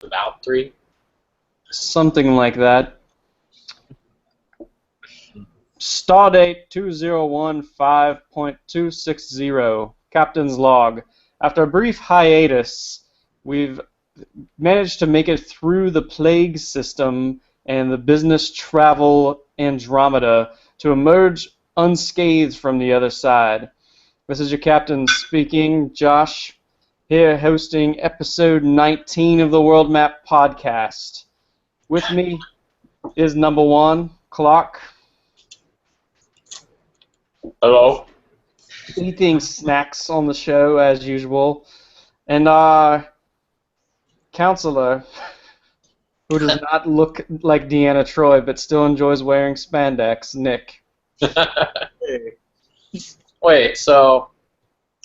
About 3. Something like that. Stardate 2015.260. Captain's log. After a brief hiatus, we've managed to make it through the plague system and the business travel Andromeda to emerge unscathed from the other side. This is your captain speaking, Josh, here hosting episode 19 of the World Map Podcast. With me is number 1, Clark. Hello. Eating snacks on the show as usual. And our counselor, who does not look like Deanna Troi but still enjoys wearing spandex, Nick. Wait, so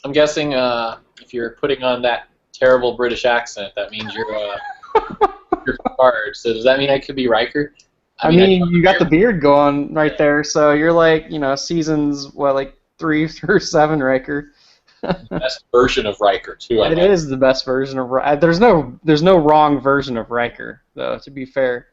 I'm guessing if you're putting on that terrible British accent, that means you're fired. So does that mean I could be Riker? I mean, you got the beard going right there, so you're like, seasons, like 3 through 7 Riker. Best version of Riker too. It is the best version of Riker. There's no wrong version of Riker, though. To be fair,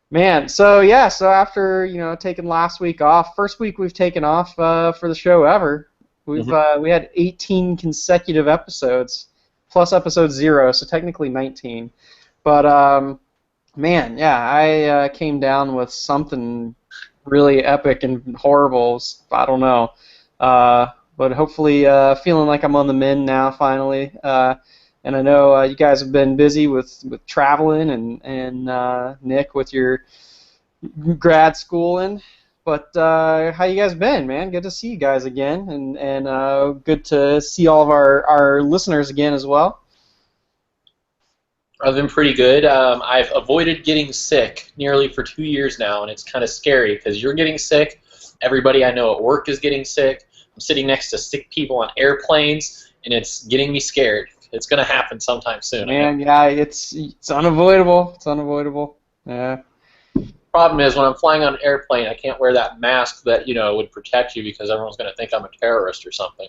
man. So after taking last week off, first week we've taken off for the show ever. We had 18 consecutive episodes, plus episode 0, so technically 19. But man, yeah, I came down with something really epic and horrible. I don't know. But hopefully feeling like I'm on the mend now finally. And I know you guys have been busy with traveling and Nick with your grad schooling. But how you guys been, man? Good to see you guys again, and good to see all of our listeners again as well. I've been pretty good. I've avoided getting sick nearly for 2 years now, and it's kind of scary because you're getting sick. Everybody I know at work is getting sick. I'm sitting next to sick people on airplanes, and it's getting me scared. It's going to happen sometime soon. Man, yeah, it's unavoidable. It's unavoidable. Yeah. Problem is, when I'm flying on an airplane, I can't wear that mask that would protect you because everyone's going to think I'm a terrorist or something.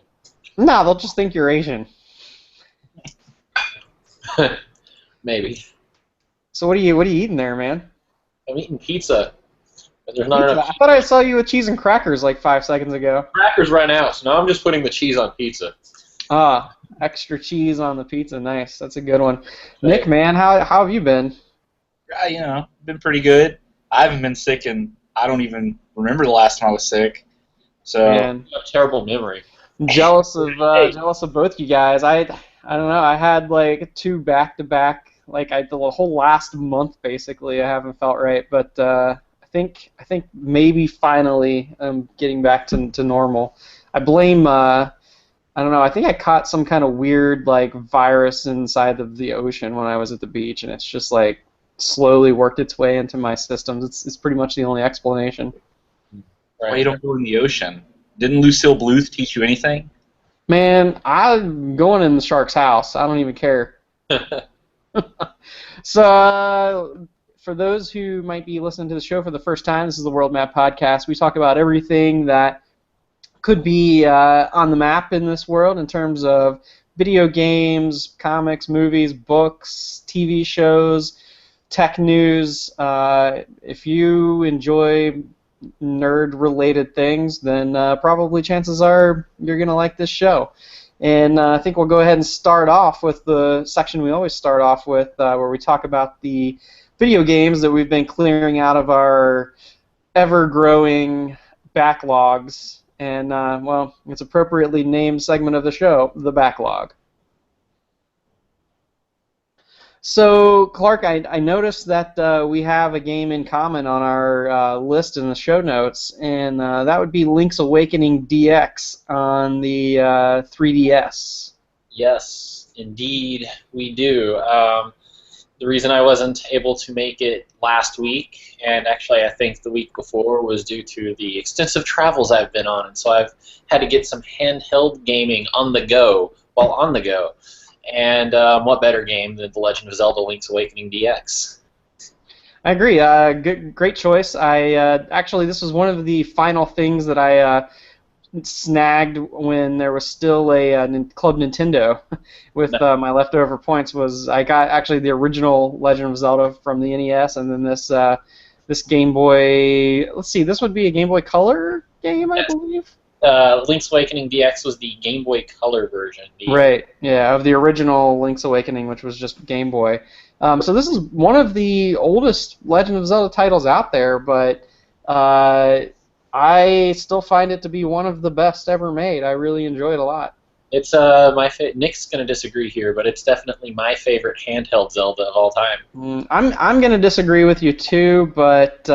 No, they'll just think you're Asian. Maybe. So what are you eating there, man? I'm eating pizza. But there's not enough. I thought I saw you with cheese and crackers like 5 seconds ago. Crackers ran out, so now I'm just putting the cheese on pizza. Ah, extra cheese on the pizza. Nice. That's a good one. Nick, man, how have you been? Been pretty good. I haven't been sick, and I don't even remember the last time I was sick. So Man, a terrible memory. I'm jealous of both you guys. I don't know. I had like 2 back-to-back. Like the whole last month basically. I haven't felt right, but I think maybe finally I'm getting back to normal. I blame. I don't know. I think I caught some kind of weird like virus inside of the ocean when I was at the beach, and it's just like slowly worked its way into my systems. It's pretty much the only explanation. Why you don't go in the ocean? Didn't Lucille Bluth teach you anything? Man, I'm going in the shark's house. I don't even care. So, for those who might be listening to the show for the first time, this is the World Map Podcast. We talk about everything that could be on the map in this world in terms of video games, comics, movies, books, TV shows, tech news. If you enjoy nerd-related things, then probably chances are you're going to like this show. And I think we'll go ahead and start off with the section we always start off with, where we talk about the video games that we've been clearing out of our ever-growing backlogs. And, well, it's appropriately named segment of the show, the backlog. So, Clark, I noticed that we have a game in common on our list in the show notes, and that would be Link's Awakening DX on the 3DS. Yes, indeed, we do. The reason I wasn't able to make it last week, and actually I think the week before, was due to the extensive travels I've been on, and so I've had to get some handheld gaming on the go, while on the go. And what better game than The Legend of Zelda Link's Awakening DX? I agree. Great choice. Actually, this was one of the final things that I snagged when there was still a Club Nintendo with my leftover points was I got actually the original Legend of Zelda from the NES, and then this Game Boy. Let's see, this would be a Game Boy Color game, I believe. Link's Awakening DX was the Game Boy Color version. Right, yeah, of the original Link's Awakening, which was just Game Boy. So this is one of the oldest Legend of Zelda titles out there, but I still find it to be one of the best ever made. I really enjoy it a lot. It's Nick's going to disagree here, but it's definitely my favorite handheld Zelda of all time. I'm going to disagree with you too, but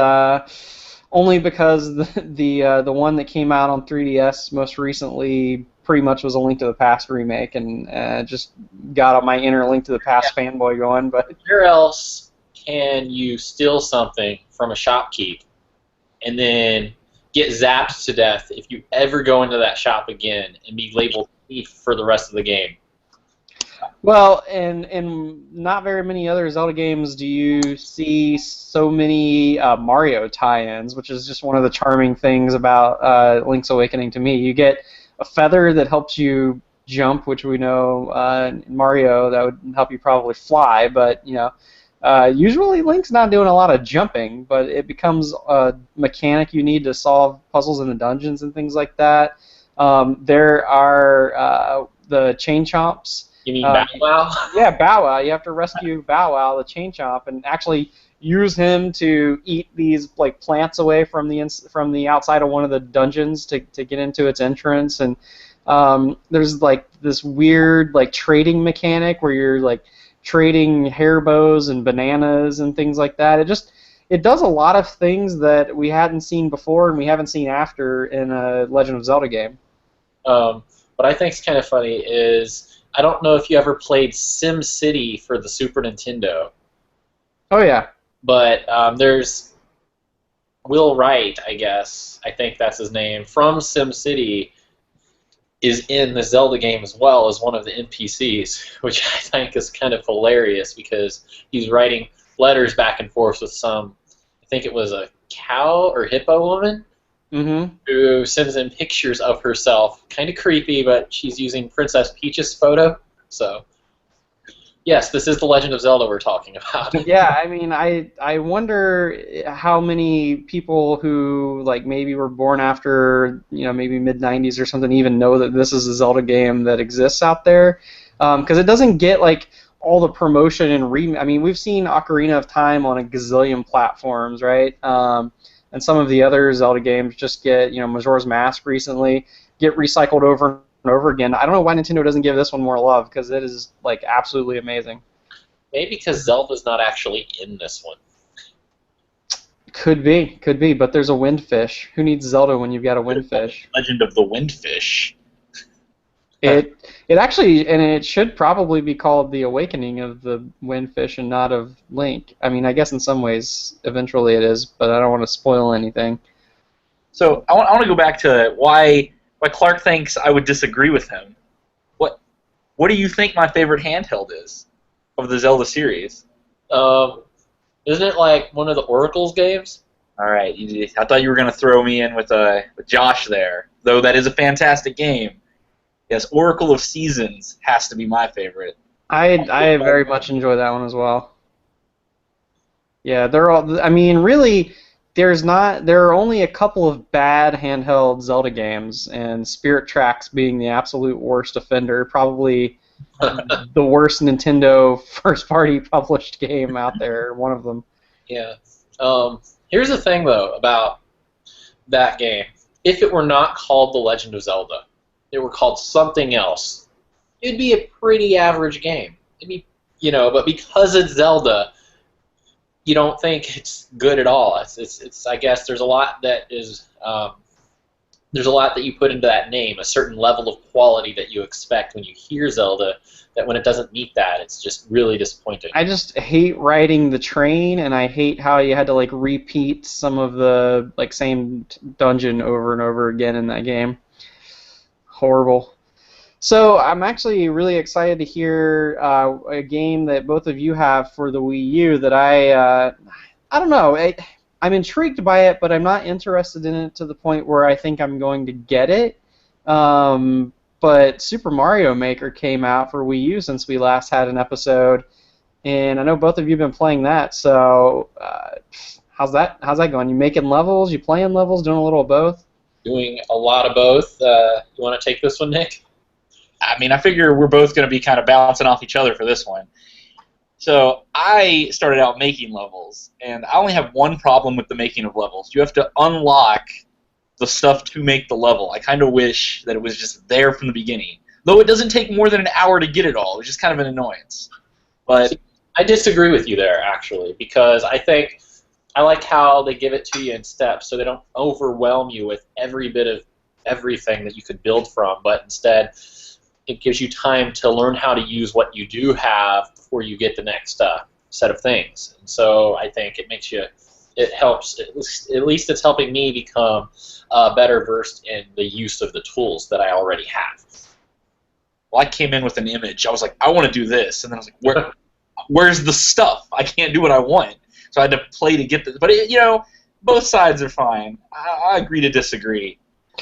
only because the one that came out on 3DS most recently pretty much was a Link to the Past remake, and just got my inner Link to the Past fanboy going. But where else can you steal something from a shopkeep and then get zapped to death if you ever go into that shop again and be labeled thief for the rest of the game? Well, in not very many other Zelda games do you see so many Mario tie-ins, which is just one of the charming things about Link's Awakening to me. You get a feather that helps you jump, which we know in Mario that would help you probably fly, but usually Link's not doing a lot of jumping, but it becomes a mechanic you need to solve puzzles in the dungeons and things like that. There are the Chain Chomps. You mean Bow Wow? Yeah, Bow Wow. You have to rescue Bow Wow, the Chain Chomp, and actually use him to eat these plants away from the outside of one of the dungeons to get into its entrance. And there's this weird trading mechanic where you're trading hair bows and bananas and things like that. It does a lot of things that we hadn't seen before and we haven't seen after in a Legend of Zelda game. What I think is kind of funny is I don't know if you ever played Sim City for the Super Nintendo. Oh yeah. But there's Will Wright, I guess. I think that's his name. From Sim City is in the Zelda game as well as one of the NPCs, which I think is kind of hilarious because he's writing letters back and forth with some, I think it was a cow or hippo woman, who sends in pictures of herself. Kind of creepy, but she's using Princess Peach's photo. So, yes, this is the Legend of Zelda we're talking about. Yeah, I mean, I wonder how many people who maybe were born after maybe mid-90s or something even know that this is a Zelda game that exists out there, because it doesn't get all the promotion and I mean, we've seen Ocarina of Time on a gazillion platforms, right? And some of the other Zelda games just get Majora's Mask recently get recycled over and over again. I don't know why Nintendo doesn't give this one more love because it is absolutely amazing. Maybe because Zelda's not actually in this one. Could be, but there's a windfish. Who needs Zelda when you've got a windfish? Legend of the Windfish. It actually, and it should probably be called the Awakening of the Windfish and not of Link. I mean, I guess in some ways, eventually it is, but I don't want to spoil anything. So I want to go back to why Clark thinks I would disagree with him. What do you think my favorite handheld is of the Zelda series? Isn't it one of the Oracle's games? All right, I thought you were going to throw me in with Josh there, though that is a fantastic game. Yes, Oracle of Seasons has to be my favorite. I very much enjoy that one as well. Yeah, they're all. I mean, really, there are only a couple of bad handheld Zelda games, and Spirit Tracks being the absolute worst offender, probably the worst Nintendo first-party published game out there. One of them. Yeah. Here's the thing though about that game: if it were not called The Legend of Zelda, it were called something else, it'd be a pretty average game. It'd be, but because it's Zelda, you don't think it's good at all. It's I guess there's a lot that is there's a lot that you put into that name, a certain level of quality that you expect when you hear Zelda, that when it doesn't meet that, it's just really disappointing. I just hate riding the train, and I hate how you had to repeat some of the same dungeon over and over again in that game. Horrible. So I'm actually really excited to hear a game that both of you have for the Wii U that I don't know. I'm intrigued by it, but I'm not interested in it to the point where I think I'm going to get it. But Super Mario Maker came out for Wii U since we last had an episode, and I know both of you have been playing that. So, how's that? How's that going? You making levels? You playing levels? Doing a little of both? Doing a lot of both. You want to take this one, Nick? I mean, I figure we're both going to be kind of bouncing off each other for this one. So I started out making levels, and I only have one problem with the making of levels. You have to unlock the stuff to make the level. I kind of wish that it was just there from the beginning. Though it doesn't take more than an hour to get it all, which is kind of an annoyance. But I disagree with you there, actually, because I think I like how they give it to you in steps so they don't overwhelm you with every bit of everything that you could build from, but instead it gives you time to learn how to use what you do have before you get the next set of things. And so I think it helps, at least it's helping me become better versed in the use of the tools that I already have. well, I came in with an image. I was like, I want to do this, and then I was like, where's the stuff? I can't do what I want. So I had to play to get this. But both sides are fine. I agree to disagree.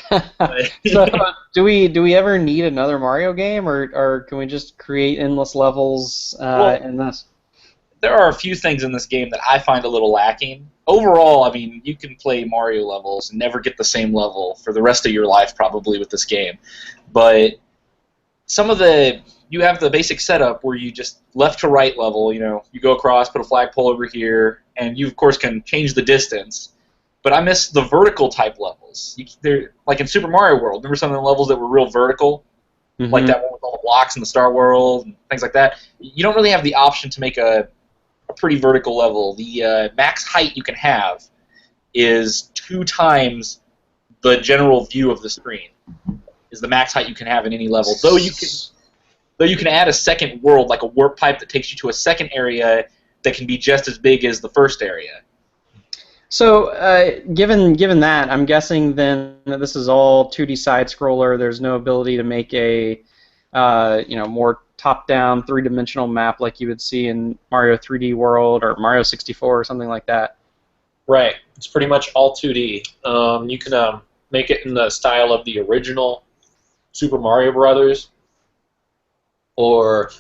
So, do we ever need another Mario game, or can we just create endless levels in this? There are a few things in this game that I find a little lacking. Overall, I mean, you can play Mario levels and never get the same level for the rest of your life probably with this game. But you have the basic setup where you just left to right level, you go across, put a flagpole over here, and you, of course, can change the distance. But I miss the vertical type levels. They're like in Super Mario World. Remember some of the levels that were real vertical? Mm-hmm. Like that one with all the blocks in the Star World and things like that? You don't really have the option to make a pretty vertical level. The max height you can have is 2 times the general view of the screen. Is the max height you can have in any level. Though you can add a second world, like a warp pipe that takes you to a second area that can be just as big as the first area. So, given that, I'm guessing then that this is all 2D side scroller. There's no ability to make a more top-down, 3-dimensional map like you would see in Mario 3D World or Mario 64 or something like that. Right. It's pretty much all 2D. You can make it in the style of the original Super Mario Brothers, or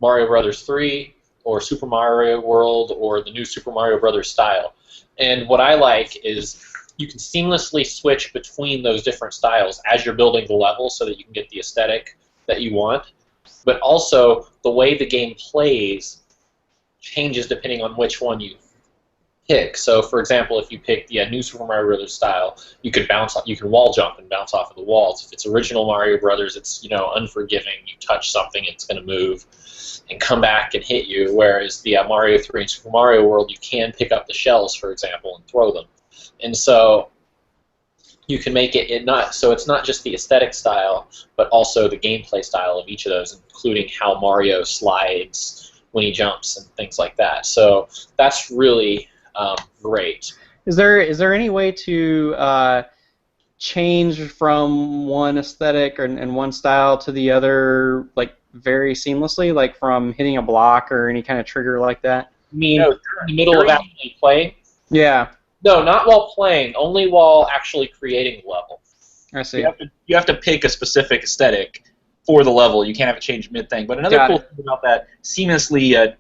Mario Brothers 3, or Super Mario World, or the new Super Mario Brothers style. And what I like is you can seamlessly switch between those different styles as you're building the level so that you can get the aesthetic that you want. But also, the way the game plays changes depending on which one you pick. So, for example, if you pick the new Super Mario Brothers style, you can wall jump and bounce off of the walls. If it's original Mario Brothers, it's unforgiving. You touch something, it's going to move and come back and hit you. Whereas the Mario 3 and Super Mario World, you can pick up the shells, for example, and throw them. And so you can make so it's not just the aesthetic style, but also the gameplay style of each of those, including how Mario slides when he jumps and things like that. So that's really great. Is there any way to change from one aesthetic and one style to the other, like very seamlessly, like from hitting a block or any kind of trigger like that? You mean in the middle of actually playing? Yeah. No, not while playing. Only while actually creating the level. I see. You have to pick a specific aesthetic for the level. You can't have it change mid-thing. But another cool thing about that seamlessly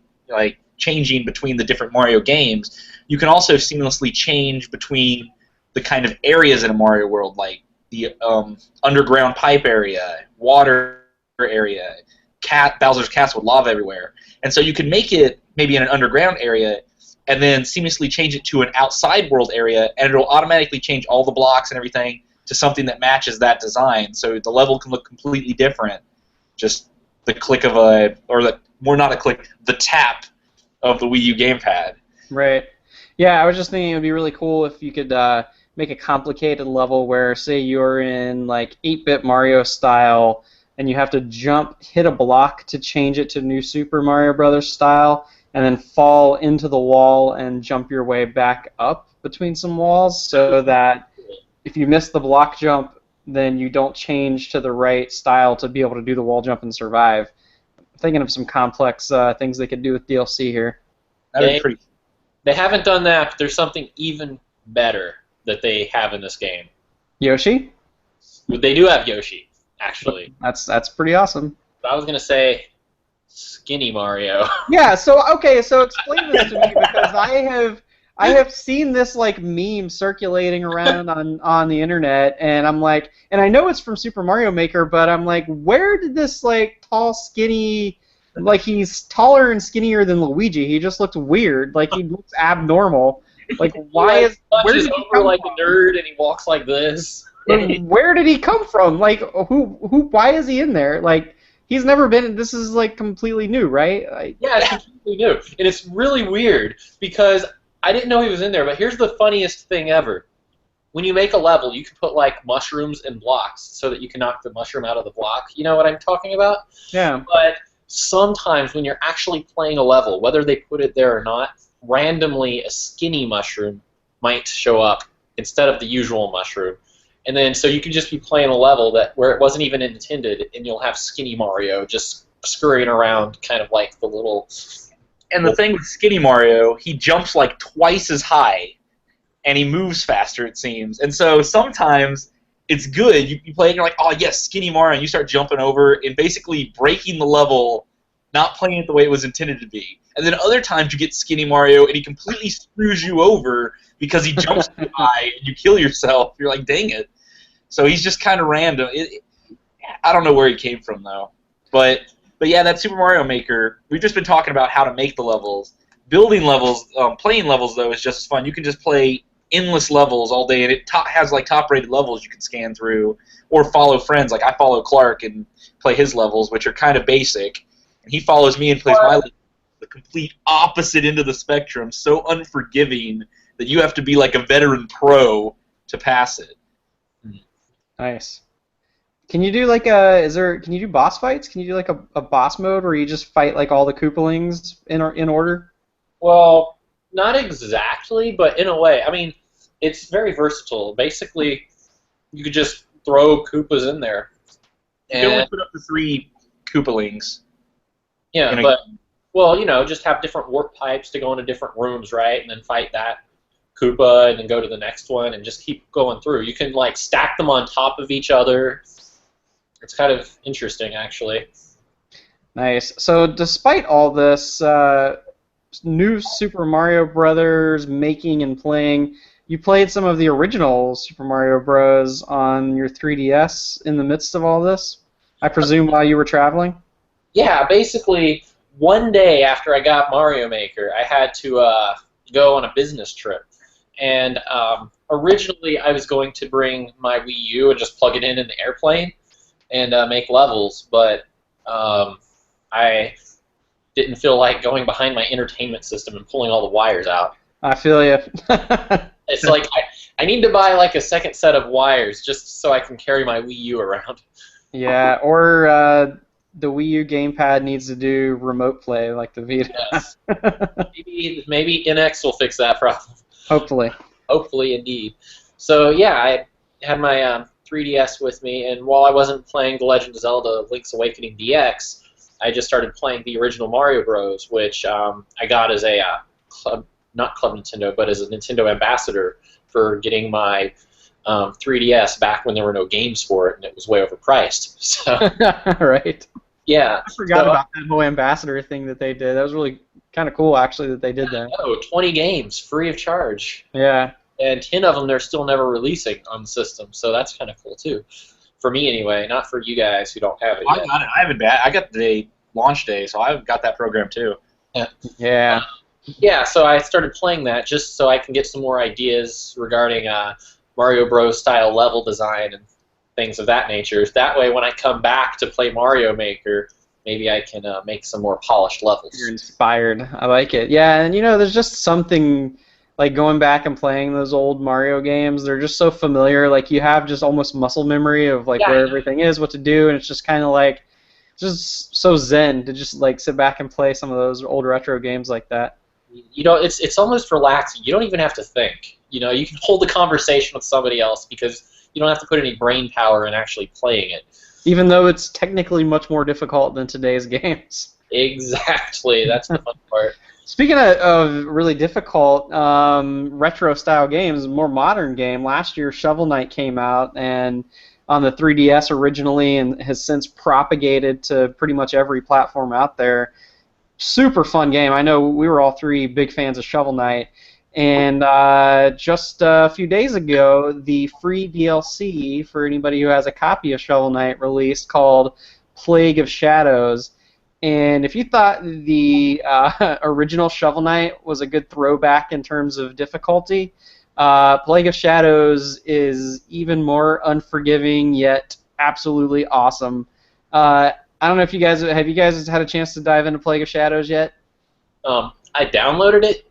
changing between the different Mario games, you can also seamlessly change between the kind of areas in a Mario world, like the underground pipe area, water area, Bowser's Castle with lava everywhere. And so you can make it maybe in an underground area and then seamlessly change it to an outside world area, and it'll automatically change all the blocks and everything to something that matches that design. So the level can look completely different. Just the click of the tap of the Wii U gamepad. Right. Yeah, I was just thinking it would be really cool if you could make a complicated level where, say, you're in like 8-bit Mario style, and you have to hit a block to change it to New Super Mario Brothers style, and then fall into the wall and jump your way back up between some walls, so that if you miss the block jump, then you don't change to the right style to be able to do the wall jump and survive. I'm thinking of some complex things they could do with DLC here. They haven't done that, but there's something even better that they have in this game. Yoshi? They do have Yoshi, actually. That's pretty awesome. But I was gonna say Skinny Mario. Yeah. So okay. So explain this to me because I have seen this like meme circulating around on the internet, and I'm like, and I know it's from Super Mario Maker, but I'm like, where did this like tall, skinny, like he's taller and skinnier than Luigi? He just looks weird. Like he looks abnormal. Like why He, is where did punches he over come like from? a nerd, and he walks like this. But where did he come from? Like who? Why is he in there? Like he's never been. This is like completely new, right? Yeah, it's completely new, and it's really weird because I didn't know he was in there. But here's the funniest thing ever: when you make a level, you can put like mushrooms in blocks so that you can knock the mushroom out of the block. You know what I'm talking about? Yeah. But sometimes when you're actually playing a level, whether they put it there or not, randomly a skinny mushroom might show up instead of the usual mushroom. And then so you can just be playing a level that where it wasn't even intended, and you'll have Skinny Mario just scurrying around, kind of like the little. And the thing with Skinny Mario, he jumps like twice as high, and he moves faster, it seems. And so sometimes it's good. You play and you're like, oh yes, Skinny Mario, and you start jumping over and basically breaking the level, not playing it the way it was intended to be. And then other times you get Skinny Mario, and he completely screws you over because he jumps too high, and you kill yourself. You're like, dang it. So he's just kind of random. I don't know where he came from, though. But yeah, that Super Mario Maker, we've just been talking about how to make the levels. Building levels, playing levels, though, is just as fun. You can just play endless levels all day, and it has like top-rated levels you can scan through, or follow friends. Like I follow Clark and play his levels, which are kind of basic, and he follows me and plays my levels, the complete opposite end of the spectrum, so unforgiving that you have to be like a veteran pro to pass it. Nice. Can you do like can you do boss fights? Can you do like a boss mode where you just fight like all the Koopalings in order? Well, not exactly, but in a way. I mean, it's very versatile. Basically, you could just throw Koopas in there. You can only put up to 3 Koopalings. Yeah, but, well, you know, just have different warp pipes to go into different rooms, right? And then fight that Koopa and then go to the next one and just keep going through. You can, like, stack them on top of each other. It's kind of interesting, actually. Nice. So despite all this new Super Mario Brothers making and playing, you played some of the original Super Mario Bros. On your 3DS in the midst of all this? I presume while you were traveling? Yeah, basically, one day after I got Mario Maker, I had to go on a business trip. And originally, I was going to bring my Wii U and just plug it in the airplane and make levels, but I didn't feel like going behind my entertainment system and pulling all the wires out. I feel you. It's like I need to buy like a second set of wires just so I can carry my Wii U around. Yeah, or the Wii U gamepad needs to do remote play like the Vita. Yes. Maybe NX will fix that problem. Hopefully. Hopefully, indeed. So yeah, I had my 3DS with me, and while I wasn't playing The Legend of Zelda: Link's Awakening DX, I just started playing the original Mario Bros., which I got as a not Club Nintendo, but as a Nintendo ambassador for getting my 3DS back when there were no games for it, and it was way overpriced. So right. yeah, I forgot about that whole ambassador thing that they did. That was really kind of cool, actually, that they did that. Oh, 20 games free of charge. Yeah. And 10 of them they're still never releasing on the system, so that's kind of cool too. For me anyway, not for you guys who don't have it yet. I got it. I haven't bad. I got the launch day, so I've got that program too. Yeah. Yeah, so I started playing that just so I can get some more ideas regarding Mario Bros. Style level design and things of that nature. That way, when I come back to play Mario Maker, maybe I can make some more polished levels. You're inspired. I like it. Yeah, and you know, there's just something like going back and playing those old Mario games. They're just so familiar. Like you have just almost muscle memory of like where everything is, what to do, and it's just kind of like just so zen to just like sit back and play some of those old retro games like that. You know, it's almost relaxing. You don't even have to think. You know, you can hold a conversation with somebody else because you don't have to put any brain power in actually playing it. Even though it's technically much more difficult than today's games. Exactly. That's the fun part. Speaking of really difficult retro-style games, a more modern game, last year Shovel Knight came out, and on the 3DS originally and has since propagated to pretty much every platform out there. Super fun game. I know we were all three big fans of Shovel Knight. And just a few days ago, the free DLC for anybody who has a copy of Shovel Knight released called Plague of Shadows. And if you thought the original Shovel Knight was a good throwback in terms of difficulty, Plague of Shadows is even more unforgiving yet absolutely awesome. I don't know if you guys have you guys had a chance to dive into Plague of Shadows yet? I downloaded it.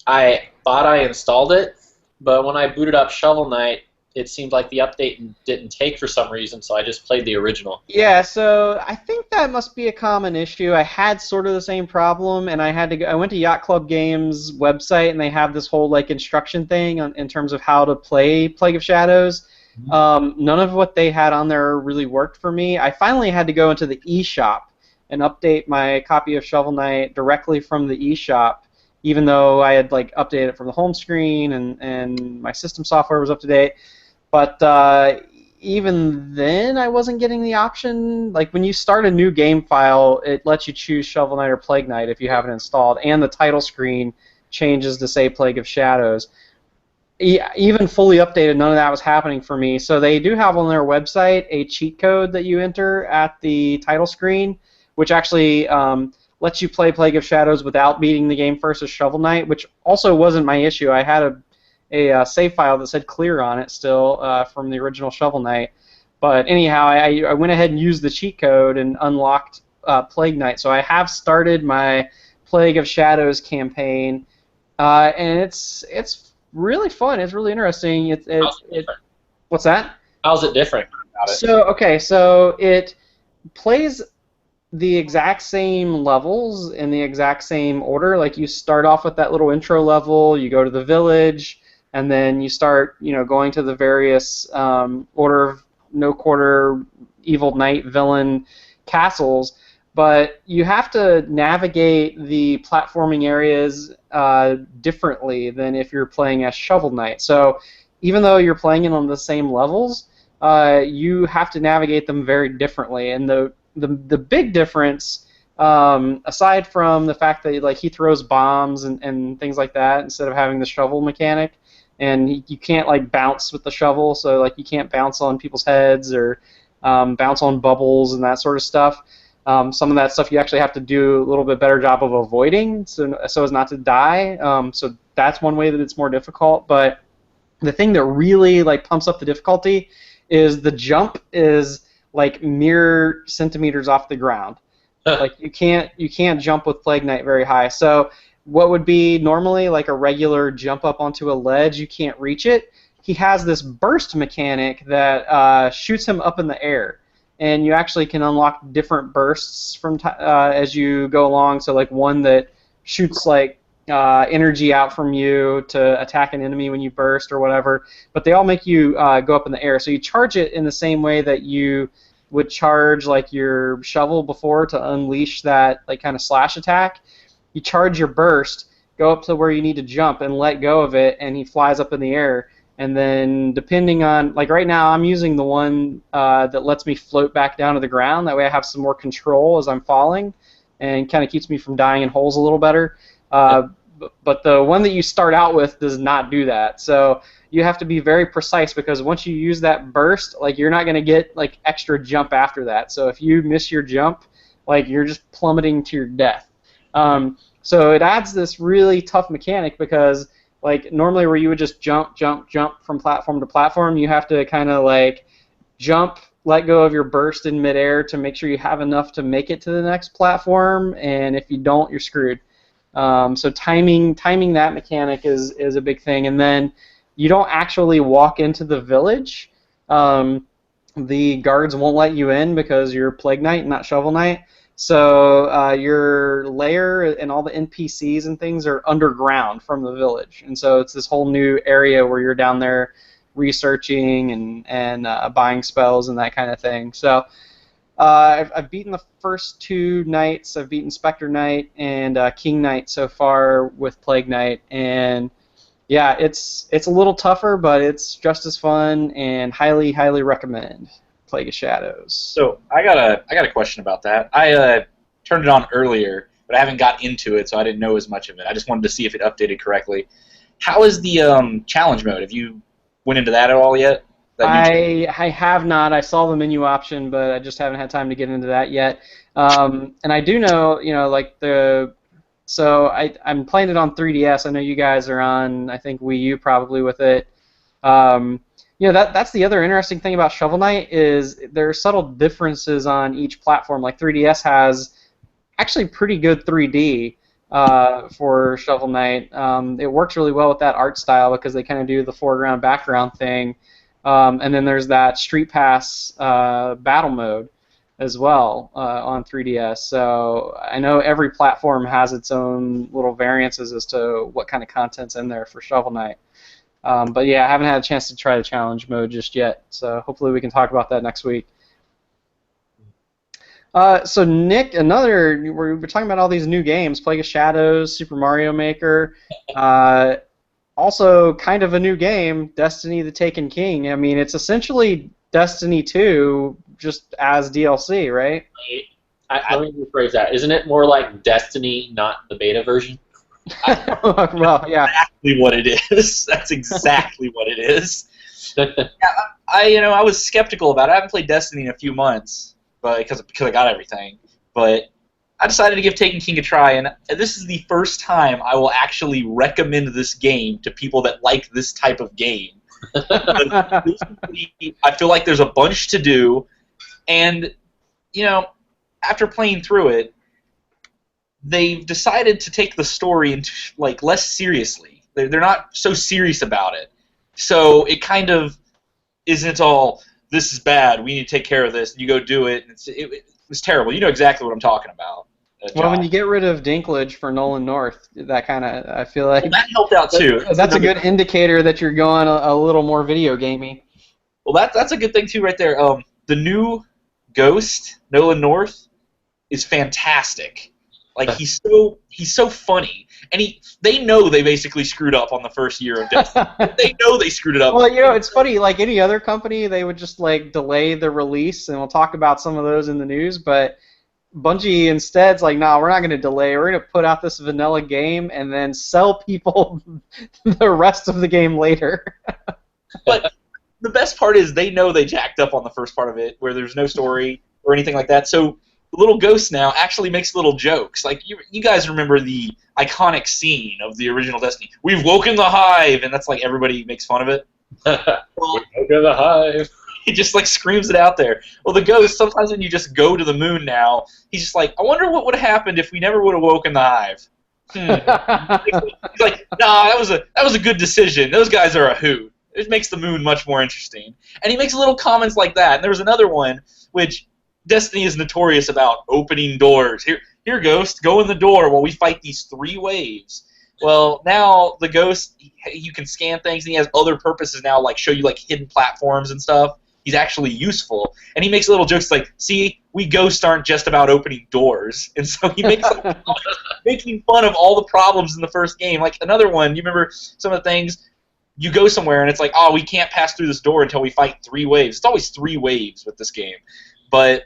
I thought I installed it, but when I booted up Shovel Knight, it seemed like the update didn't take for some reason, so I just played the original. Yeah, so I think that must be a common issue. I had sort of the same problem, and I had to go, I went to Yacht Club Games website, and they have this whole like instruction thing in terms of how to play Plague of Shadows. None of what they had on there really worked for me. I finally had to go into the eShop and update my copy of Shovel Knight directly from the eShop, even though I had like updated it from the home screen and my system software was up to date. But even then, I wasn't getting the option. Like when you start a new game file, it lets you choose Shovel Knight or Plague Knight if you have it installed, and the title screen changes to say Plague of Shadows. Even fully updated, none of that was happening for me. So they do have on their website a cheat code that you enter at the title screen, which actually lets you play Plague of Shadows without beating the game first as Shovel Knight, which also wasn't my issue. I had a save file that said clear on it still from the original Shovel Knight. But anyhow, I went ahead and used the cheat code and unlocked Plague Knight. So I have started my Plague of Shadows campaign, and it's really fun. It's really interesting. What's that? How's it different about it? So it plays the exact same levels in the exact same order. Like you start off with that little intro level, you go to the village, and then you start, going to the various Order of No Quarter, Evil Knight, Villain castles. But you have to navigate the platforming areas differently than if you're playing as Shovel Knight. So even though you're playing it on the same levels, you have to navigate them very differently. And the big difference, aside from the fact that like he throws bombs and things like that instead of having the shovel mechanic, and you can't like bounce with the shovel, so like you can't bounce on people's heads or bounce on bubbles and that sort of stuff. Some of that stuff you actually have to do a little bit better job of avoiding so as not to die. So that's one way that it's more difficult. But the thing that really like pumps up the difficulty is the jump is like mere centimeters off the ground. Like you can't jump with Plague Knight very high. So what would be normally like a regular jump up onto a ledge, you can't reach it. He has this burst mechanic that shoots him up in the air, and you actually can unlock different bursts from as you go along. So like one that shoots like energy out from you to attack an enemy when you burst or whatever. But they all make you go up in the air. So you charge it in the same way that you would charge like your shovel before to unleash that like kind of slash attack. You charge your burst, go up to where you need to jump and let go of it, and he flies up in the air. And then depending on, like right now I'm using the one that lets me float back down to the ground. That way I have some more control as I'm falling and kind of keeps me from dying in holes a little better. But the one that you start out with does not do that. So you have to be very precise, because once you use that burst, like you're not going to get like extra jump after that. So if you miss your jump, like you're just plummeting to your death. So it adds this really tough mechanic, because like normally where you would just jump from platform to platform, you have to kind of like jump, let go of your burst in midair to make sure you have enough to make it to the next platform, and if you don't, you're screwed. So timing that mechanic is a big thing. And then you don't actually walk into the village. The guards won't let you in because you're Plague Knight, not Shovel Knight. So your lair and all the NPCs and things are underground from the village, and so it's this whole new area where you're down there researching and buying spells and that kind of thing. So I've beaten the first two knights. I've beaten Spectre Knight and King Knight so far with Plague Knight, and Yeah, it's a little tougher, but it's just as fun, and highly, highly recommend Plague of Shadows. So I got a question about that. I turned it on earlier, but I haven't got into it, so I didn't know as much of it. I just wanted to see if it updated correctly. How is the challenge mode? Have you went into that at all yet? I have not. I saw the menu option, but I just haven't had time to get into that yet. And I do know, like so I'm playing it on 3DS. I know you guys are on, I think, Wii U probably with it. That's the other interesting thing about Shovel Knight is there are subtle differences on each platform. Like 3DS has actually pretty good 3D for Shovel Knight. It works really well with that art style because they kind of do the foreground background thing. And then there's that Street Pass battle mode as well on 3DS. So I know every platform has its own little variances as to what kind of content's in there for Shovel Knight. But yeah, I haven't had a chance to try the challenge mode just yet. So hopefully we can talk about that next week. So Nick, we're talking about all these new games: Plague of Shadows, Super Mario Maker. Also, kind of a new game, Destiny: The Taken King. I mean, it's essentially Destiny 2, just as DLC, right? Let me rephrase that. Isn't it more like Destiny, not the beta version? Well, yeah. Exactly what it is. That's exactly what it is. I was skeptical about it. I haven't played Destiny in a few months, but because I got everything. But I decided to give Taken King a try, and this is the first time I will actually recommend this game to people that like this type of game. I feel like there's a bunch to do, and after playing through it, they've decided to take the story into less seriously. They're not so serious about it, so it kind of isn't all this is bad. We need to take care of this. And you go do it. And it was terrible. You know exactly what I'm talking about. Well, when you get rid of Dinklage for Nolan North, that kind of, I feel like that helped out too. That's a good indicator that you're going a little more video gamey. Well, that's a good thing too, right there. The new Ghost, Nolan North, is fantastic. Like he's so funny, and they know they basically screwed up on the first year of Destiny. They know they screwed it up. Well, it's funny. Like any other company, they would just delay the release, and we'll talk about some of those in the news. But Bungie instead's like, no, we're not going to delay. We're going to put out this vanilla game and then sell people the rest of the game later. But the best part is they know they jacked up on the first part of it, where there's no story or anything like that. So the little ghost now actually makes little jokes. Like you guys remember the iconic scene of the original Destiny. We've woken the hive, and that's like everybody makes fun of it. We've woken the hive. He just screams it out there. Well, the ghost, sometimes when you just go to the moon now, he's just like, I wonder what would have happened if we never would have woken the hive. He's like, nah, that was a good decision. Those guys are a hoot. It makes the moon much more interesting. And he makes little comments like that. And there was another one, which Destiny is notorious about opening doors. Here, Ghost, go in the door while we fight these 3 waves. Well, now the Ghost, you can scan things, and he has other purposes now, like show you hidden platforms and stuff. He's actually useful, and he makes little jokes like, "See, we ghosts aren't just about opening doors," and so he makes making fun of all the problems in the first game. Like another one, you remember some of the things. You go somewhere, and it's like, "Oh, we can't pass through this door until we fight 3 waves." It's always 3 waves with this game, but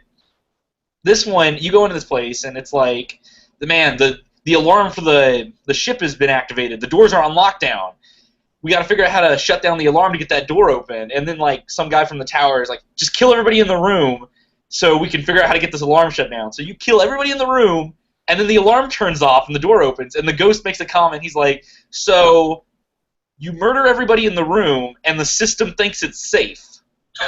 this one, you go into this place, and it's like, the alarm for the ship has been activated. The doors are on lockdown. We got to figure out how to shut down the alarm to get that door open. And then, some guy from the tower is like, just kill everybody in the room so we can figure out how to get this alarm shut down. So you kill everybody in the room, and then the alarm turns off and the door opens, and the ghost makes a comment. He's like, so you murder everybody in the room, and the system thinks it's safe.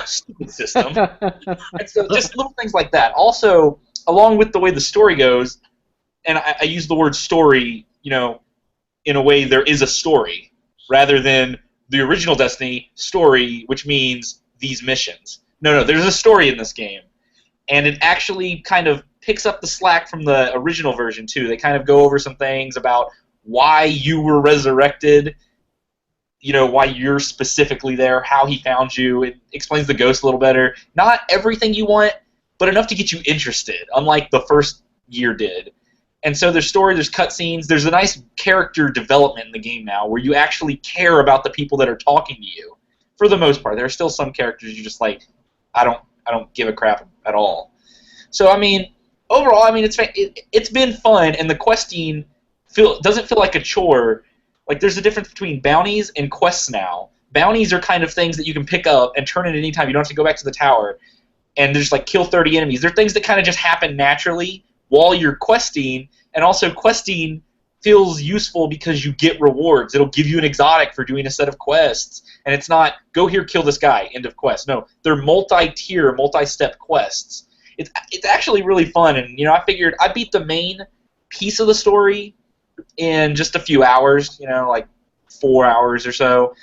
Stupid system. And so just little things like that. Also, along with the way the story goes, and I use the word story, in a way there is a story, rather than the original Destiny story, which means these missions. No, there's a story in this game. And it actually kind of picks up the slack from the original version, too. They kind of go over some things about why you were resurrected, why you're specifically there, how he found you. It explains the ghost a little better. Not everything you want, but enough to get you interested, unlike the first year did. And so there's story, there's cutscenes, there's a nice character development in the game now where you actually care about the people that are talking to you. For the most part, there are still some characters you're just like, I don't give a crap at all. So I mean, overall, I mean it's been fun, and the questing doesn't feel like a chore. Like there's a difference between bounties and quests now. Bounties are kind of things that you can pick up and turn in any time. You don't have to go back to the tower, and there's like kill 30 enemies. They're things that kind of just happen naturally while you're questing, and also questing feels useful because you get rewards. It'll give you an exotic for doing a set of quests, and it's not go here, kill this guy, end of quest. No, they're multi-tier, multi-step quests. It's actually really fun, and you know I figured I beat the main piece of the story in just a few hours, you know, like 4 hours or so.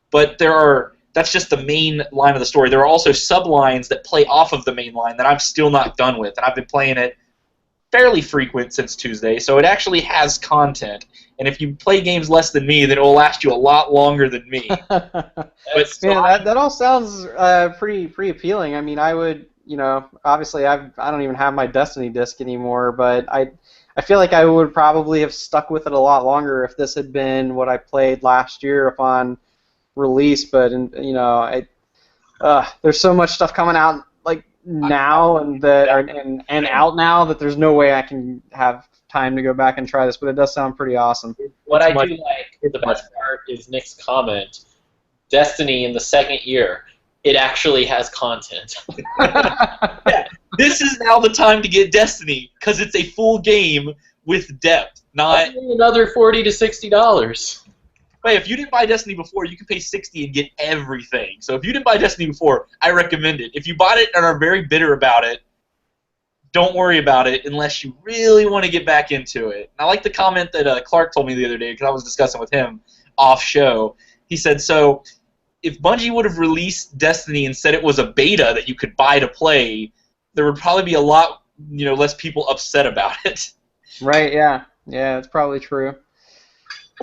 But that's just the main line of the story. There are also sublines that play off of the main line that I'm still not done with, and I've been playing it fairly frequent since Tuesday, so it actually has content. And if you play games less than me, then it will last you a lot longer than me. That all sounds pretty appealing. I mean, I would, you know, obviously I don't even have my Destiny disc anymore, but I feel like I would probably have stuck with it a lot longer if this had been what I played last year upon release. But you know, there's so much stuff coming out like now and out now that there's no way I can have time to go back and try this. But it does sound pretty awesome. What I do like, the best part is Nick's comment. Destiny in the second year, it actually has content. Yeah, this is now the time to get Destiny because it's a full game with depth, not another $40 to $60. Hey, if you didn't buy Destiny before, you can pay $60 and get everything. So if you didn't buy Destiny before, I recommend it. If you bought it and are very bitter about it, don't worry about it unless you really want to get back into it. And I like the comment that Clark told me the other day because I was discussing with him off show. He said, so if Bungie would have released Destiny and said it was a beta that you could buy to play, there would probably be a lot, you know, less people upset about it. Right, yeah. Yeah, that's probably true.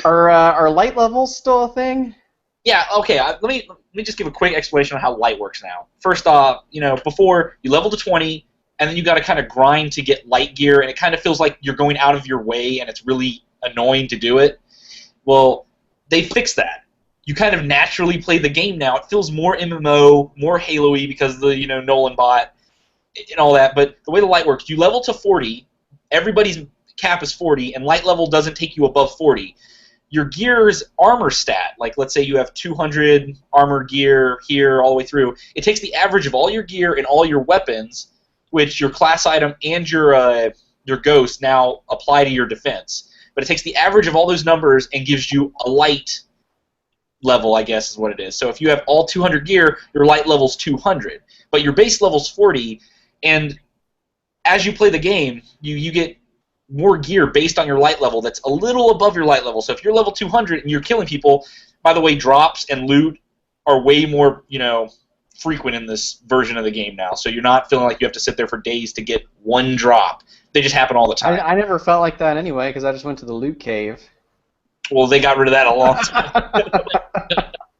Are light levels still a thing? Yeah, okay. Let me just give a quick explanation on how light works now. First off, you know, before you level to 20, and then you got to kind of grind to get light gear, and it kind of feels like you're going out of your way, and it's really annoying to do it. Well, they fixed that. You kind of naturally play the game now. It feels more MMO, more Halo-y because of the, you know, Nolan bot and all that. But the way the light works, you level to 40, everybody's cap is 40, and light level doesn't take you above 40. Your gear's armor stat, like let's say you have 200 armor gear here all the way through, it takes the average of all your gear and all your weapons, which your class item and your ghost now apply to your defense. But it takes the average of all those numbers and gives you a light level, I guess is what it is. So if you have all 200 gear, your light level's 200. But your base level's 40, and as you play the game, you get more gear based on your light level that's a little above your light level. So if you're level 200 and you're killing people, by the way, drops and loot are way more, you know, frequent in this version of the game now. So you're not feeling like you have to sit there for days to get one drop. They just happen all the time. I never felt like that anyway because I just went to the loot cave. Well, they got rid of that a long time.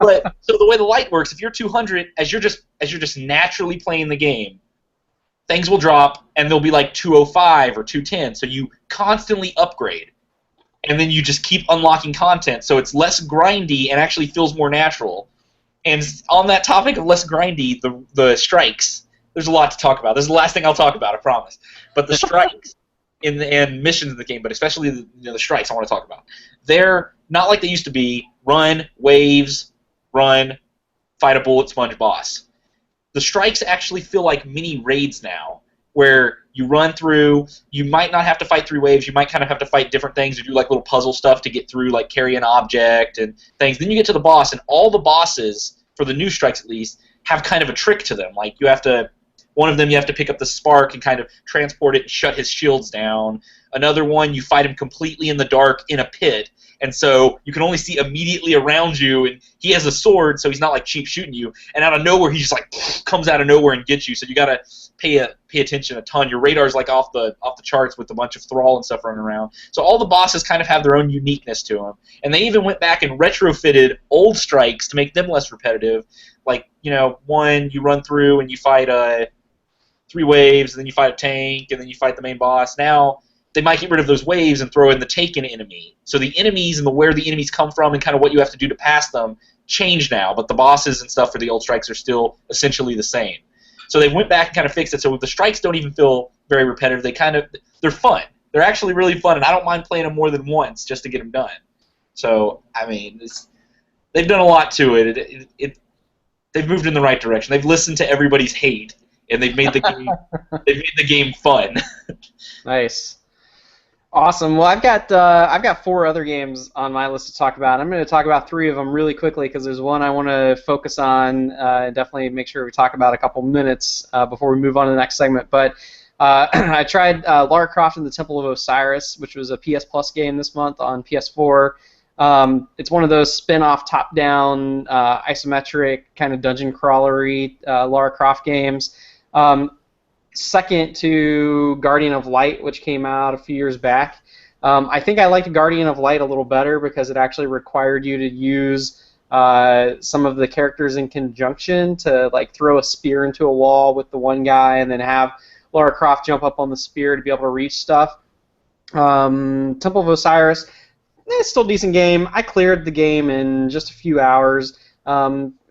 But so the way the light works, if you're 200, as you're just naturally playing the game, things will drop, and they'll be like 205 or 210, so you constantly upgrade. And then you just keep unlocking content, so it's less grindy and actually feels more natural. And on that topic of less grindy, the strikes, there's a lot to talk about. This is the last thing I'll talk about, I promise. But the strikes and missions in the game, but especially the strikes I want to talk about, they're not like they used to be, run, waves, run, fight a bullet sponge boss. The strikes actually feel like mini raids now, where you run through, you might not have to fight 3 waves, you might kind of have to fight different things or do like little puzzle stuff to get through, like carry an object and things. Then you get to the boss, and all the bosses, for the new strikes at least, have kind of a trick to them. Like one of them you have to pick up the spark and kind of transport it and shut his shields down. Another one, you fight him completely in the dark in a pit, and so you can only see immediately around you, and he has a sword, so he's not like cheap shooting you, and out of nowhere he just like comes out of nowhere and gets you, so you gotta pay attention a ton. Your radar's like off the charts with a bunch of thrall and stuff running around. So all the bosses kind of have their own uniqueness to them, and they even went back and retrofitted old strikes to make them less repetitive. Like, you know, one you run through and you fight 3 waves, and then you fight a tank, and then you fight the main boss. Now they might get rid of those waves and throw in the taken enemy. So the enemies and where the enemies come from and kind of what you have to do to pass them change now, but the bosses and stuff for the old strikes are still essentially the same. So they went back and kind of fixed it. So the strikes don't even feel very repetitive. They're fun. They're actually really fun, and I don't mind playing them more than once just to get them done. So I mean, they've done a lot to it. They've moved in the right direction. They've listened to everybody's hate, and they've made the game fun. Nice. Awesome. Well, I've got 4 other games on my list to talk about. I'm going to talk about 3 of them really quickly because there's one I want to focus on and definitely make sure we talk about a couple minutes before we move on to the next segment. But I tried Lara Croft and the Temple of Osiris, which was a PS Plus game this month on PS4. It's one of those spin-off top-down isometric kind of dungeon crawlery Lara Croft games. Second to Guardian of Light, which came out a few years back. I think I liked Guardian of Light a little better because it actually required you to use some of the characters in conjunction to like throw a spear into a wall with the one guy and then have Lara Croft jump up on the spear to be able to reach stuff. Temple of Osiris, still a decent game. I cleared the game in just a few hours.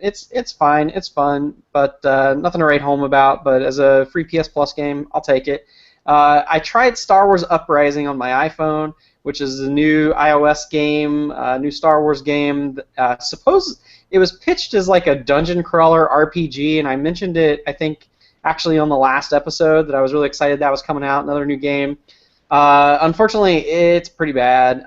It's fine, it's fun, but nothing to write home about. But as a free PS Plus game, I'll take it. I tried Star Wars Uprising on my iPhone, which is a new iOS game, new Star Wars game. Suppose it was pitched as like a dungeon crawler RPG, and I mentioned it, I think, actually on the last episode that I was really excited that was coming out, another new game. Unfortunately, it's pretty bad.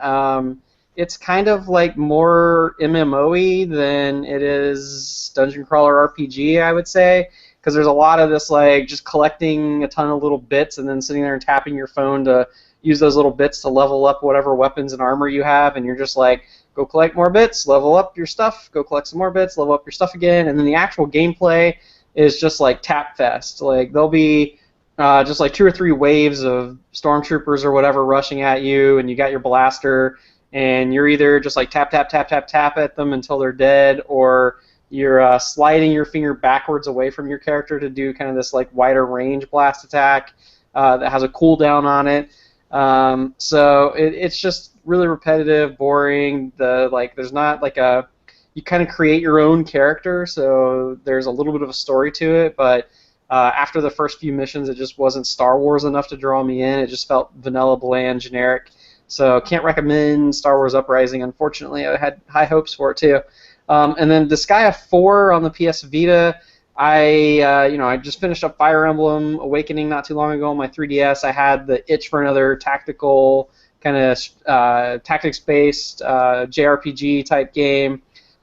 It's kind of like more MMO-y than it is dungeon crawler RPG, I would say, because there's a lot of this like just collecting a ton of little bits and then sitting there and tapping your phone to use those little bits to level up whatever weapons and armor you have, and you're just like, go collect more bits, level up your stuff, go collect some more bits, level up your stuff again, and then the actual gameplay is just like tap fest. Like there'll be just like 2 or 3 waves of stormtroopers or whatever rushing at you, and you got your blaster, and you're either just like tap, tap, tap, tap, tap at them until they're dead, or you're sliding your finger backwards away from your character to do kind of this like wider range blast attack that has a cooldown on it. So it's just really repetitive, boring. There's not like you kind of create your own character, so there's a little bit of a story to it, but after the first few missions, it just wasn't Star Wars enough to draw me in. It just felt vanilla, bland, generic. So can't recommend Star Wars Uprising, unfortunately. I had high hopes for it, too. And then Disgaea 4 on the PS Vita, I just finished up Fire Emblem Awakening not too long ago on my 3DS. I had the itch for another tactical, kind of tactics-based JRPG-type game.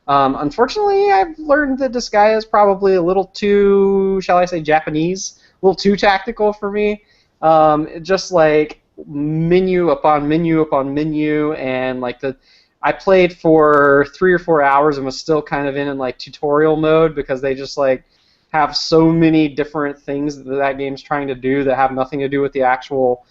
Unfortunately, I've learned that Disgaea is probably a little too, shall I say, Japanese, a little too tactical for me. Just like menu upon menu upon menu, and like I played for 3 or 4 hours and was still kind of in like tutorial mode because they just like have so many different things that game's trying to do that have nothing to do with the actual